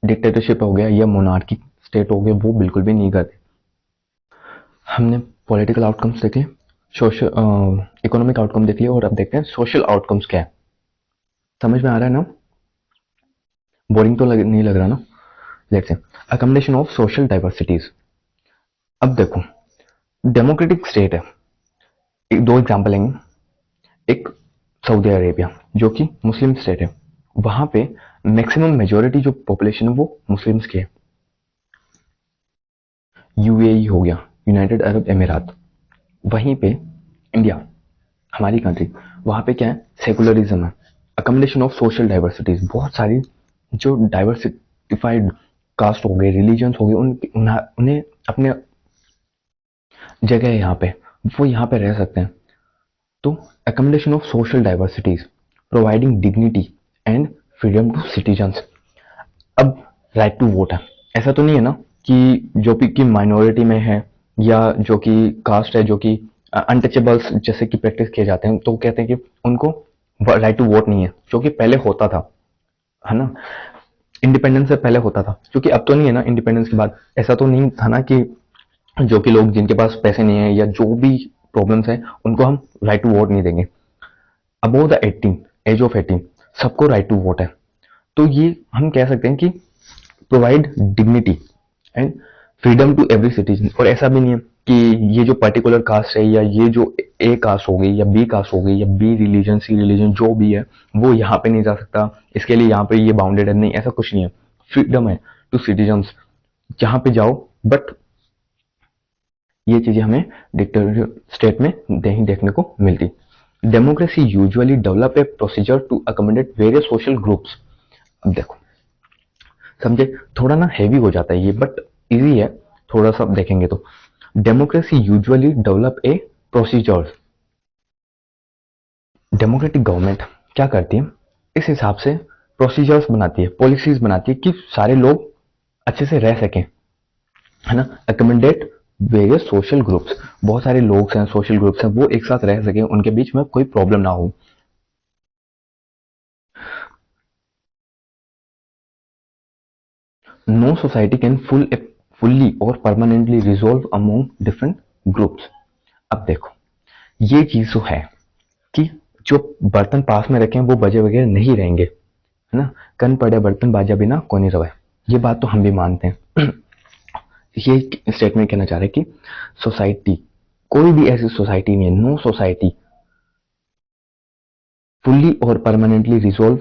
डिक्टेटरशिप हो गया या मोनार्की स्टेट हो गया वो बिल्कुल भी नहीं करते। हमने पॉलिटिकल आउटकम्स देखे, सोशल इकोनॉमिक आउटकम देख लिया, और अब देखते हैं सोशल आउटकम्स क्या है। समझ में आ रहा है ना, बोरिंग तो नहीं लग रहा ना। Let's say accommodation of social diversities. अब देखो, डेमोक्रेटिक स्टेट है, एक दो एग्जांपल लेंगे। एक सऊदी अरेबिया जो कि मुस्लिम स्टेट है, वहां पे मैक्सिमम मेजोरिटी जो पॉपुलेशन है वो मुस्लिम्स की है। यूएई हो गया, यूनाइटेड अरब अमीरात, वहीं पे इंडिया, हमारी कंट्री, वहां पे क्या है, सेकुलरिज्म है। अकोमोडेशन ऑफ सोशल डाइवर्सिटीज, बहुत सारी जो डाइवर्सिफाइड कास्ट हो गए, रिलीजन्स हो गए, उन्हें अपने जगह है यहाँ पे, वो यहाँ पे रह सकते हैं। तो accommodation of social diversities, providing dignity and freedom to citizens. अब राइट टू वोट है, ऐसा तो नहीं है ना कि जो भी कि माइनॉरिटी में है या जो कि कास्ट है, जो कि अनटचेबल्स जैसे कि प्रैक्टिस किए जाते हैं, तो कहते हैं कि उनको राइट टू वोट नहीं है, जो कि पहले होता था, है ना, इंडिपेंडेंस से पहले होता था, क्योंकि अब तो नहीं है ना। इंडिपेंडेंस के बाद ऐसा तो नहीं था ना कि जो कि लोग जिनके पास पैसे नहीं है या जो भी प्रॉब्लम्स है उनको हम राइट टू वोट नहीं देंगे। अबोव द 18, एज ऑफ 18 सबको राइट टू वोट है। तो ये हम कह सकते हैं कि provide dignity and freedom to every citizen. और ऐसा भी नहीं है कि ये जो पर्टिकुलर कास्ट है या ये जो ए कास्ट हो गई या बी कास्ट हो गई या बी रिलीजन सी रिलीजन जो भी है वो यहाँ पे नहीं जा सकता, इसके लिए यहाँ पे ये बाउंडेड है, नहीं, ऐसा कुछ नहीं है। फ्रीडम है टू सिटीजन्स, जहाँ पे जाओ। बट ये चीजें हमें डिक्टेटरशिप स्टेट में नहीं देखने को मिलती। Democracy usually develop a procedure to accommodate various social groups. अब देखो, समझे, थोड़ा ना हैवी हो जाता है ये, बट इजी है थोड़ा सा देखेंगे तो। डेमोक्रेसी यूजुअली डेवलप ए प्रोसीजर्स, डेमोक्रेटिक गवर्नमेंट क्या करती है, इस हिसाब से प्रोसीजर्स बनाती है, पॉलिसीज बनाती है कि सारे लोग अच्छे से रह सकें, है ना। अकोमोडेट वेरियस सोशल ग्रुप्स, बहुत सारे लोग हैं, सोशल ग्रुप्स हैं, वो एक साथ रह सके, उनके बीच में कोई प्रॉब्लम ना हो। नो सोसाइटी कैन फुल्ली और permanently resolve among different groups. अब देखो, ये चीज तो है कि जो बर्तन पास में रखे हैं वो बजे वगैरह नहीं रहेंगे, है ना। कन पड़े बर्तन बाजा बिना कोनी रवे, ये बात तो हम भी मानते हैं। ये स्टेटमेंट कहना चाह रहे हैं कि सोसाइटी, कोई भी ऐसी सोसाइटी नहीं है, नो सोसाइटी फुल्ली और permanently resolve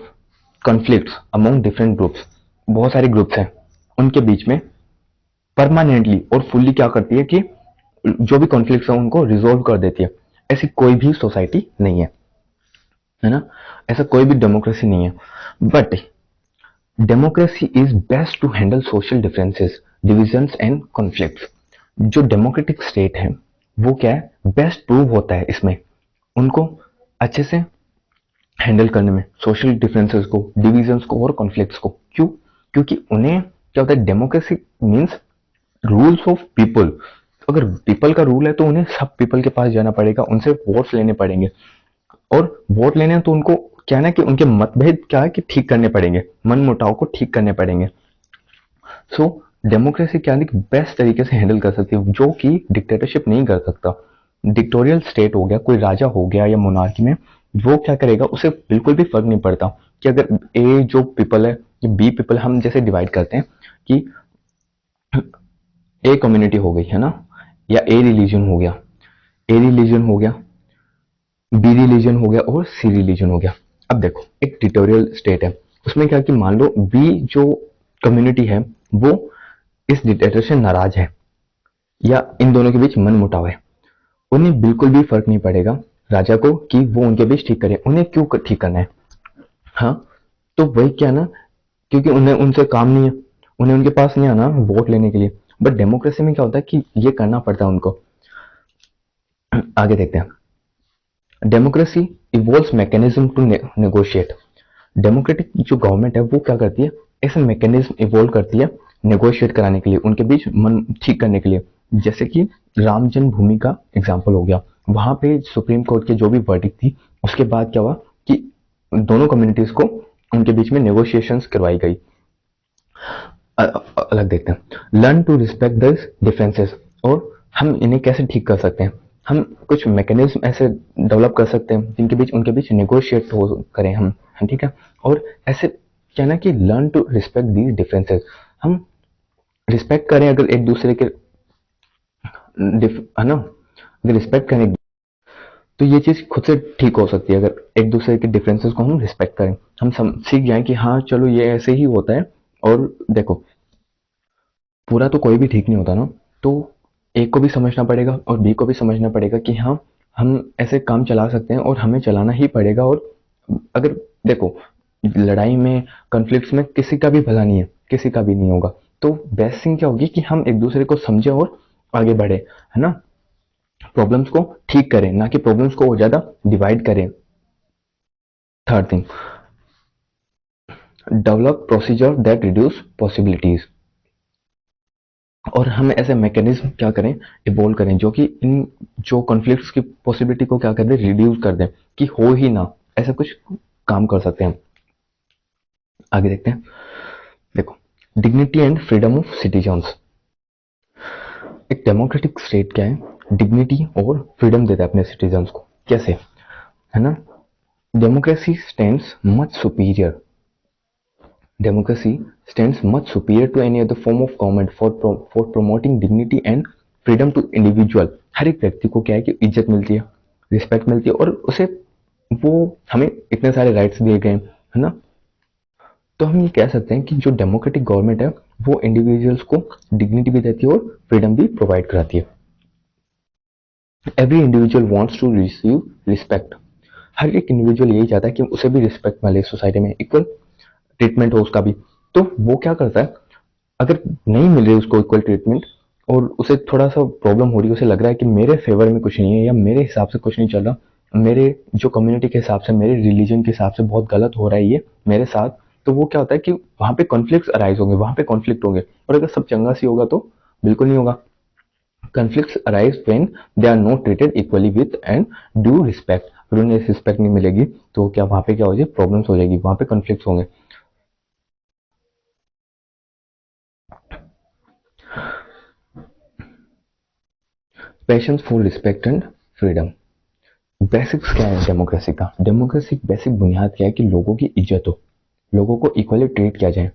conflicts among different groups. बहुत सारे ग्रुप्स हैं, उनके बीच में परमानेंटली और फुल्ली क्या करती है कि जो भी कॉन्फ्लिक्ट्स हैं उनको रिजोल्व कर देती है। ऐसी कोई भी सोसाइटी नहीं है ना, ऐसा कोई भी डेमोक्रेसी नहीं है। But democracy is best to handle social differences, divisions and conflicts. जो डेमोक्रेटिक स्टेट है वो क्या है, बेस्ट प्रूव होता है इसमें उनको अच्छे से हैंडल करने में, सोशल डिफरेंसेस को, डिविजन्स को और कॉन्फ्लिक्ट्स को। क्यों, क्योंकि उन्हें क्या होता है, democracy means rules of people. अगर पीपल का रूल है तो उन्हें सब पीपल के पास जाना पड़ेगा, उनसे वोट्स लेने पड़ेंगे, और वोट लेने हैं तो उनको क्या है ना कि उनके मतभेद क्या है कि ठीक करने पड़ेंगे, मन मुटाव को ठीक करने पड़ेंगे। सो डेमोक्रेसी क्या है, बेस्ट तरीके से हैंडल कर सकती है, जो कि डिक्टेटरशिप नहीं कर सकता। डिक्टोरियल स्टेट हो गया, कोई राजा हो गया या मोनार्की में, वो क्या करेगा, उसे बिल्कुल भी फर्क नहीं पड़ता कि अगर ए जो पीपल है या बी पीपल, हम जैसे डिवाइड करते हैं कि ए कम्युनिटी हो गई है ना, या ए रिलीजन हो गया, ए रिलीजन हो गया, बी रिलीजन हो गया और सी रिलीजन हो गया। अब देखो एक डिक्टोरियल स्टेट है, उसमें क्या कि मान लो बी जो कम्युनिटी है वो इस डिक्टेटर से नाराज है या इन दोनों के बीच मन मुटाव है, उन्हें बिल्कुल भी फर्क नहीं पड़ेगा राजा को कि वो उनके बीच ठीक करे, उन्हें क्यों ठीक करना है। हाँ, तो वही क्या ना, क्योंकि उन्हें उनसे काम नहीं है, उन्हें उनके पास नहीं आना वोट लेने के लिए। बट डेमोक्रेसी में क्या होता है कि ये करना पड़ता है उनको। आगे देखते हैं, democracy evolves mechanism to negotiate. Democratic जो गवर्नमेंट है वो क्या करती है, ऐसे मैकेनिज्म इवॉल्व करती है नेगोशिएट कराने के लिए, उनके बीच मन ठीक करने के लिए। जैसे कि राम जन्मभूमि का एग्जाम्पल हो गया, वहां पे सुप्रीम कोर्ट की जो भी वर्डिक्ट थी, उसके बाद क्या हुआ कि दोनों कम्युनिटीज को उनके बीच में नेगोशिएशंस करवाई गई। अलग देखते हैं, learn to respect this differences, और हम इन्हें कैसे ठीक कर सकते हैं। हम कुछ मैकेनिज्म ऐसे डेवलप कर सकते हैं जिनके बीच उनके बीच नेगोशिएट हो करें हम, ठीक है। और ऐसे क्या ना कि learn to respect these differences, हम रिस्पेक्ट करें अगर एक दूसरे के, है ना, अगर रिस्पेक्ट करें तो ये चीज खुद से ठीक हो सकती है। अगर एक दूसरे के डिफरेंसेस को हम रिस्पेक्ट करें, हम सीख जाएं कि हाँ चलो ये ऐसे ही होता है। और देखो पूरा तो कोई भी ठीक नहीं होता ना, तो ए को भी समझना पड़ेगा और बी को भी समझना पड़ेगा कि हाँ हम ऐसे काम चला सकते हैं और हमें चलाना ही पड़ेगा। और अगर देखो लड़ाई में, कॉन्फ्लिक्ट्स में किसी का भी भला नहीं है, किसी का भी नहीं होगा, तो बेस्ट थिंग क्या होगी कि हम एक दूसरे को समझें और आगे बढ़े, है ना, प्रॉब्लम्स को ठीक करें, ना कि प्रॉब्लम्स को और ज्यादा डिवाइड करें। Third thing, develop procedure that reduce possibilities, और हम ऐसे मैकेनिज्म क्या करें, इवॉल्व करें जो कि इन जो कॉन्फ्लिक्ट्स की पॉसिबिलिटी को क्या कर दें, रिड्यूस कर दें, कि हो ही ना, ऐसा कुछ काम कर सकते हैं। आगे देखते हैं, देखो dignity and freedom of citizens. एक डेमोक्रेटिक स्टेट क्या है, डिग्निटी और फ्रीडम देता है अपने सिटीजन्स को। कैसे, है ना, democracy stands much superior, democracy stands much superior to any other form of government for promoting dignity and freedom to individual। हर एक व्यक्ति को क्या है कि इज्जत मिलती है, रिस्पेक्ट मिलती है, और उसे वो हमें इतने सारे राइट्स दिए गए हैं, है ना। तो हम ये कह सकते हैं कि जो डेमोक्रेटिक गवर्नमेंट है वो इंडिविजुअल्स को डिग्निटी भी देती है और फ्रीडम भी प्रोवाइड कराती है। Every individual wants to receive respect, हर एक इंडिविजुअल यही चाहता है कि उसे भी रिस्पेक्ट मिले सोसाइटी में, इक्वल ट्रीटमेंट हो उसका भी। तो वो क्या करता है, अगर नहीं मिल रही उसको इक्वल ट्रीटमेंट और उसे थोड़ा सा प्रॉब्लम हो रही है, उसे लग रहा है कि मेरे फेवर में कुछ नहीं है या मेरे हिसाब से कुछ नहीं चल रहा, मेरे जो कम्युनिटी के हिसाब से, मेरे रिलीजन के हिसाब से बहुत गलत हो रहा है ये मेरे साथ, तो वो क्या होता है कि वहां पे कॉन्फ्लिक्ट अराइज होंगे, वहां पे कॉन्फ्लिक्ट होंगे। और अगर सब चंगा सी होगा तो बिल्कुल नहीं होगा। Conflicts arise when they are not treated equally with and due respect, अगर उन्हें रिस्पेक्ट नहीं मिलेगी तो क्या वहां पे क्या हो जाए, प्रॉब्लम्स हो जाएगी, वहां पे कॉन्फ्लिक्ट होंगे। Passion for respect and freedom, basics क्या है डेमोक्रेसी का, डेमोक्रेसी बेसिक बुनियाद क्या है कि लोगों की इज्जत हो, लोगों को इक्वली ट्रीट किया जाए।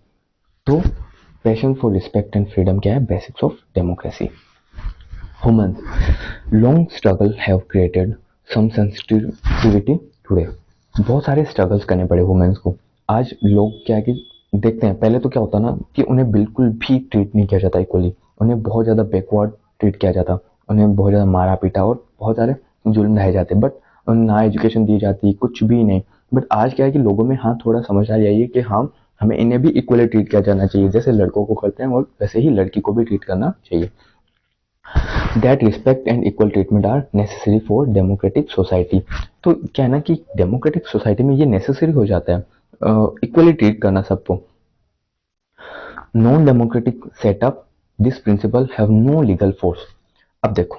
तो passion for respect and freedom क्या है, basics of democracy. Humans long struggle have created some sensitivity today, बहुत सारे स्ट्रगल्स करने पड़े वुमेन्स को। आज लोग क्या है कि देखते हैं, पहले तो क्या होता ना कि उन्हें बिल्कुल भी ट्रीट नहीं किया जाता इक्वली, उन्हें बहुत ज़्यादा बैकवर्ड ट्रीट किया जाता, उन्हें बहुत ज़्यादा मारा पीटा और बहुत सारे जुल्म ढाए जाते, बट ना एजुकेशन दी जाती, कुछ भी नहीं। बट आज क्या है कि लोगों में हाँ थोड़ा समझदारी आई है कि हाँ हमें इन्हें भी इक्वली ट्रीट किया जाना चाहिए, जैसे लड़कों को करते हैं और वैसे ही लड़की को भी ट्रीट करना चाहिए। That respect and equal treatment are necessary for democratic society, तो क्या है ना कि डेमोक्रेटिक सोसाइटी में ये नेसेसरी हो जाता है इक्वली ट्रीट करना सबको। Non democratic setup this principle have no legal force. अब देखो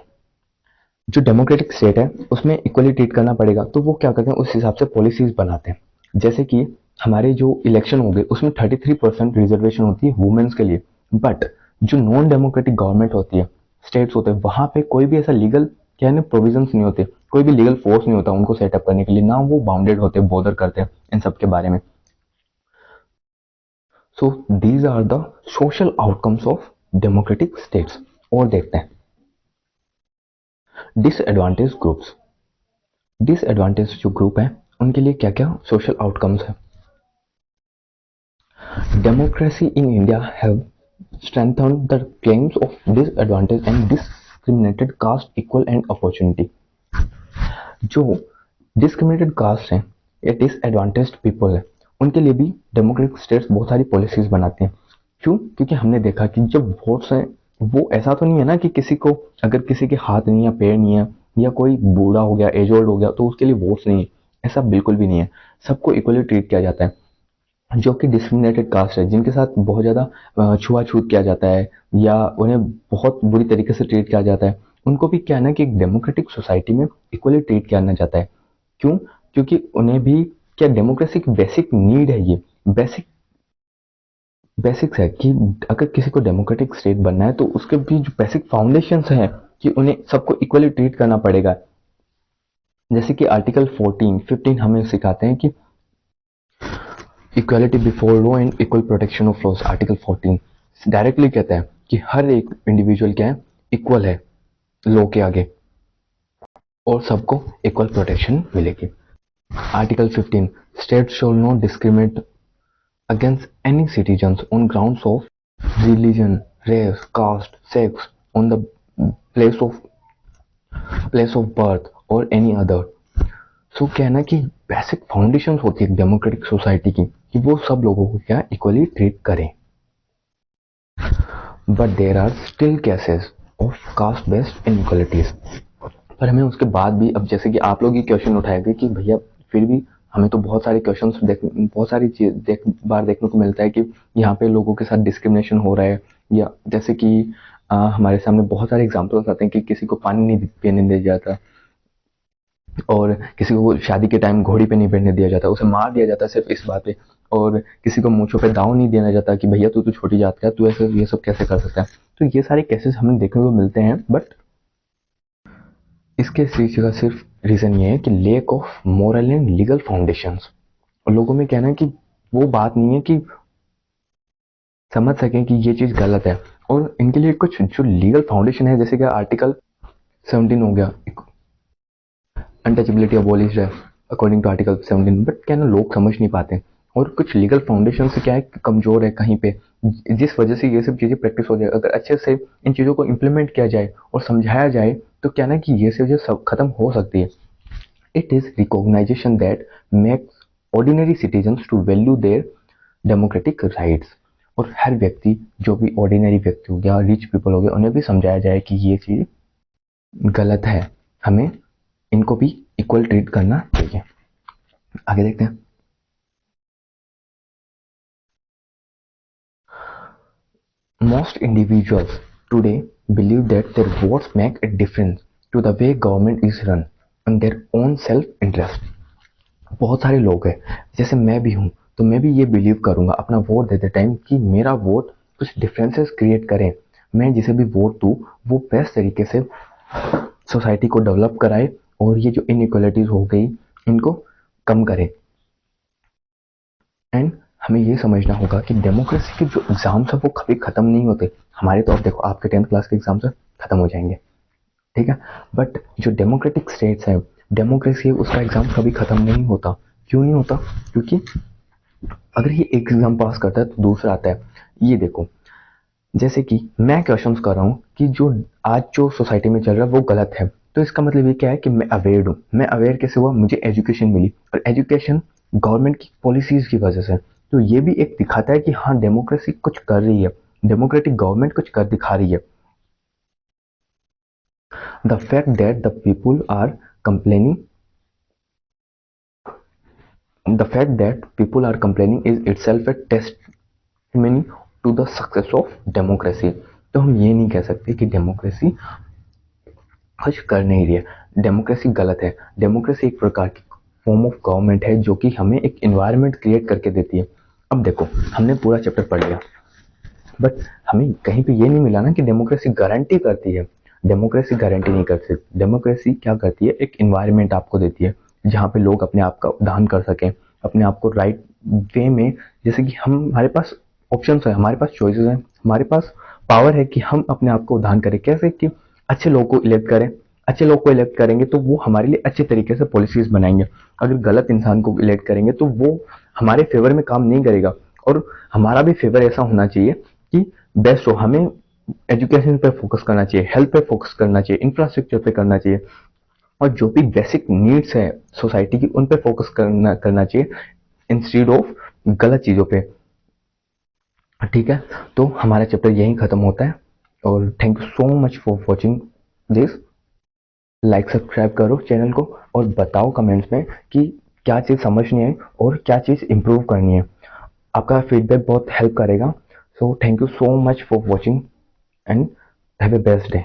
जो डेमोक्रेटिक स्टेट है उसमें इक्वली ट्रीट करना पड़ेगा, तो वो क्या करते हैं उस हिसाब से पॉलिसीज बनाते हैं। जैसे कि हमारे जो इलेक्शन हो गए उसमें 33% रिजर्वेशन होती है वुमेन्स के लिए, बट जो नॉन डेमोक्रेटिक गवर्नमेंट होती है, स्टेट्स होते हैं, वहां पे कोई भी ऐसा लीगल क्या है ना प्रोविजंस नहीं होते, कोई भी लीगल फोर्स नहीं होता उनको सेटअप करने के लिए, ना वो बाउंडेड होते, बॉदर करते हैं इन सब के बारे में. So these are the social outcomes of democratic states. और देखते हैं डिसएडवांटेज ग्रुप्स. डिसएडवांटेज जो ग्रुप है उनके लिए क्या क्या सोशल आउटकम्स है. Democracy in India have strengthened the claims of disadvantaged and discriminated caste equal and opportunity. जो डिस्क्रिमिनेटेड कास्ट हैं या डिसएडवांटेज्ड पीपल है उनके लिए भी डेमोक्रेटिक स्टेट्स बहुत सारी पॉलिसीज बनाते हैं. क्यों? क्योंकि हमने देखा कि जब वोट्स हैं वो ऐसा तो नहीं है ना कि किसी को अगर किसी के हाथ नहीं है, पैर नहीं है, या कोई बूढ़ा हो गया, एज ओल्ड हो गया, तो उसके लिए वोट्स नहीं है. ऐसा बिल्कुल भी नहीं है. सबको इक्वली ट्रीट किया जाता है. जो कि डिस्क्रिमिनेटेड कास्ट है, जिनके साथ बहुत ज़्यादा छुआछूत किया जाता है या उन्हें बहुत बुरी तरीके से ट्रीट किया जाता है, उनको भी क्या है ना कि एक डेमोक्रेटिक सोसाइटी में इक्वली ट्रीट किया जाता है. क्यों? क्योंकि उन्हें भी क्या डेमोक्रेसी की बेसिक नीड है. ये बेसिक्स है कि अगर किसी को डेमोक्रेटिक स्टेट बनना है तो उसके भी जो बेसिक फाउंडेशंस हैं कि उन्हें सबको इक्वली ट्रीट करना पड़ेगा. जैसे कि आर्टिकल 14-15 हमें सिखाते हैं कि equality before law and equal protection of laws. Article 14 directly कहता है कि हर एक इंडिविजुअल क्या है, इक्वल है लॉ के आगे और सबको इक्वल प्रोटेक्शन मिलेगी. Article 15 state shall not discriminate against any citizens on grounds of religion, race, caste, sex, on the place of birth और एनी अदर. सो क्या है ना कि बेसिक फाउंडेशन होती है डेमोक्रेटिक सोसाइटी की कि वो सब लोगों को क्या इक्वली ट्रीट करें. But there are still cases of caste based inequalities. पर हमें उसके बाद भी, अब जैसे कि आप लोग ये क्वेश्चन उठाएंगे कि भैया फिर भी हमें तो बहुत सारे क्वेश्चन बहुत सारी बार देखने को मिलता है कि यहाँ पे लोगों के साथ डिस्क्रिमिनेशन हो रहा है, या जैसे कि हमारे सामने बहुत सारे एग्जाम्पल्स आते हैं कि किसी को पानी नहीं पीने दिया जाता, और किसी को शादी के टाइम घोड़ी पे नहीं बैठने दिया जाता, उसे मार दिया जाता सिर्फ इस बात पे, और किसी को मूंछों पे दाव नहीं देना जाता कि भैया तू तो छोटी जात का, तू ऐसे ये सब कैसे कर सकता है. तो ये सारे केसेस हमें देखने को मिलते हैं. बट इसके पीछे का सिर्फ रीजन ये है कि lake of moral and legal foundations. और लोगों में कहना है कि वो बात नहीं है कि समझ सकें कि ये चीज गलत है, और इनके लिए कुछ जो लीगल फाउंडेशन है, जैसे कि आर्टिकल 17 हो गया, अनटचेबिलिटी अबॉलिश्ड है अकॉर्डिंग टू आर्टिकल 17. बट क्या ना लोग समझ नहीं पाते, और कुछ लीगल फाउंडेशन से क्या है कमजोर है कहीं पे, जिस वजह से ये सब चीजें प्रैक्टिस हो जाए. अगर अच्छे से इन चीजों को इम्प्लीमेंट किया जाए और समझाया जाए तो क्या ना कि ये चीजें सब खत्म हो सकती है. It is recognisation that makes ordinary citizens to value their democratic rights. और हर व्यक्ति, जो भी ऑर्डिनरी व्यक्ति हो गया, रिच पीपल हो गया, उन्हें भी समझाया जाए कि ये चीज गलत है, हमें इनको भी इक्वल ट्रीट करना चाहिए. आगे देखते हैं. Most individuals today believe that their votes make a difference to the way government is run and their own self-interest. बहुत सारे लोग हैं, जैसे मैं भी हूँ, तो मैं भी ये बिलीव करूंगा अपना वोट देते टाइम कि मेरा वोट कुछ डिफरेंसेस क्रिएट करे. मैं जिसे भी वोट दूँ वो बेस्ट तरीके से सोसाइटी को डेवलप कराए और ये जो इनइक्वालिटीज हो गई इनको कम करे. एंड हमें ये समझना होगा कि डेमोक्रेसी के जो एग्जाम्स है वो कभी खत्म नहीं होते. हमारे तो अब देखो आपके 10th क्लास के एग्जाम्स खत्म हो जाएंगे, ठीक है. बट जो डेमोक्रेटिक स्टेट्स है, डेमोक्रेसी है, उसका एग्जाम कभी खत्म नहीं होता. क्यों नहीं होता? क्योंकि अगर ये एक एग्जाम पास करता है तो दूसरा आता है. ये देखो, जैसे कि मैं क्वेश्चंस कर रहा हूँ कि जो आज जो सोसाइटी में चल रहा है वो गलत है, तो इसका मतलब ये क्या है कि मैं अवेयर हूँ. मैं अवेयर कैसे हुआ? मुझे एजुकेशन मिली, और एजुकेशन गवर्नमेंट की पॉलिसीज की वजह से. तो ये भी एक दिखाता है कि हाँ डेमोक्रेसी कुछ कर रही है, डेमोक्रेटिक गवर्नमेंट कुछ कर दिखा रही है. The fact that the people are complaining the fact that people are complaining is itself a testimony to the success of democracy. तो हम ये नहीं कह सकते कि डेमोक्रेसी कुछ कर नहीं रही है, डेमोक्रेसी गलत है. डेमोक्रेसी एक प्रकार की फॉर्म ऑफ गवर्नमेंट है जो कि हमें एक एनवायरनमेंट क्रिएट करके देती है. अब देखो, हमने पूरा चैप्टर पढ़ लिया, बट हमें कहीं पे ये नहीं मिला ना कि डेमोक्रेसी गारंटी करती है। डेमोक्रेसी गारंटी नहीं करती। डेमोक्रेसी क्या करती है, एक इन्वायरमेंट आपको देती है जहाँ पे लोग अपने आप का उद्धान कर सकें, अपने आप को राइट वे में, जैसे कि हमारे पास ऑप्शंस है, हमारे पास चॉइसेस हैं, हमारे पास पावर है कि हम अपने आप को उद्धान करें। कैसे कि अच्छे लोग को इलेक्ट करें, अच्छे लोग को इलेक्ट करेंगे तो वो हमारे लिए अच्छे तरीके से पॉलिसीज बनाएंगे। अगर गलत इंसान को इलेक्ट करेंगे तो वो हमारे फेवर में काम नहीं करेगा। और हमारा भी फेवर ऐसा होना चाहिए कि बेस्ट हो। हमें एजुकेशन पे फोकस करना चाहिए, हेल्थ पे फोकस करना चाहिए, इंफ्रास्ट्रक्चर पे करना चाहिए, और जो भी बेसिक नीड्स है सोसाइटी की उन पे फोकस करना चाहिए इंस्टेड ऑफ गलत चीजों पे। ठीक है, तो हमारा चैप्टर यहीं खत्म होता है। और thank you so much for watching this. Like subscribe करो चैनल को और बताओ कमेंट्स में कि क्या चीज़ समझ नहीं आई और क्या चीज़ इम्प्रूव करनी है। आपका फीडबैक बहुत हेल्प करेगा। So thank you so much for watching and have a best day.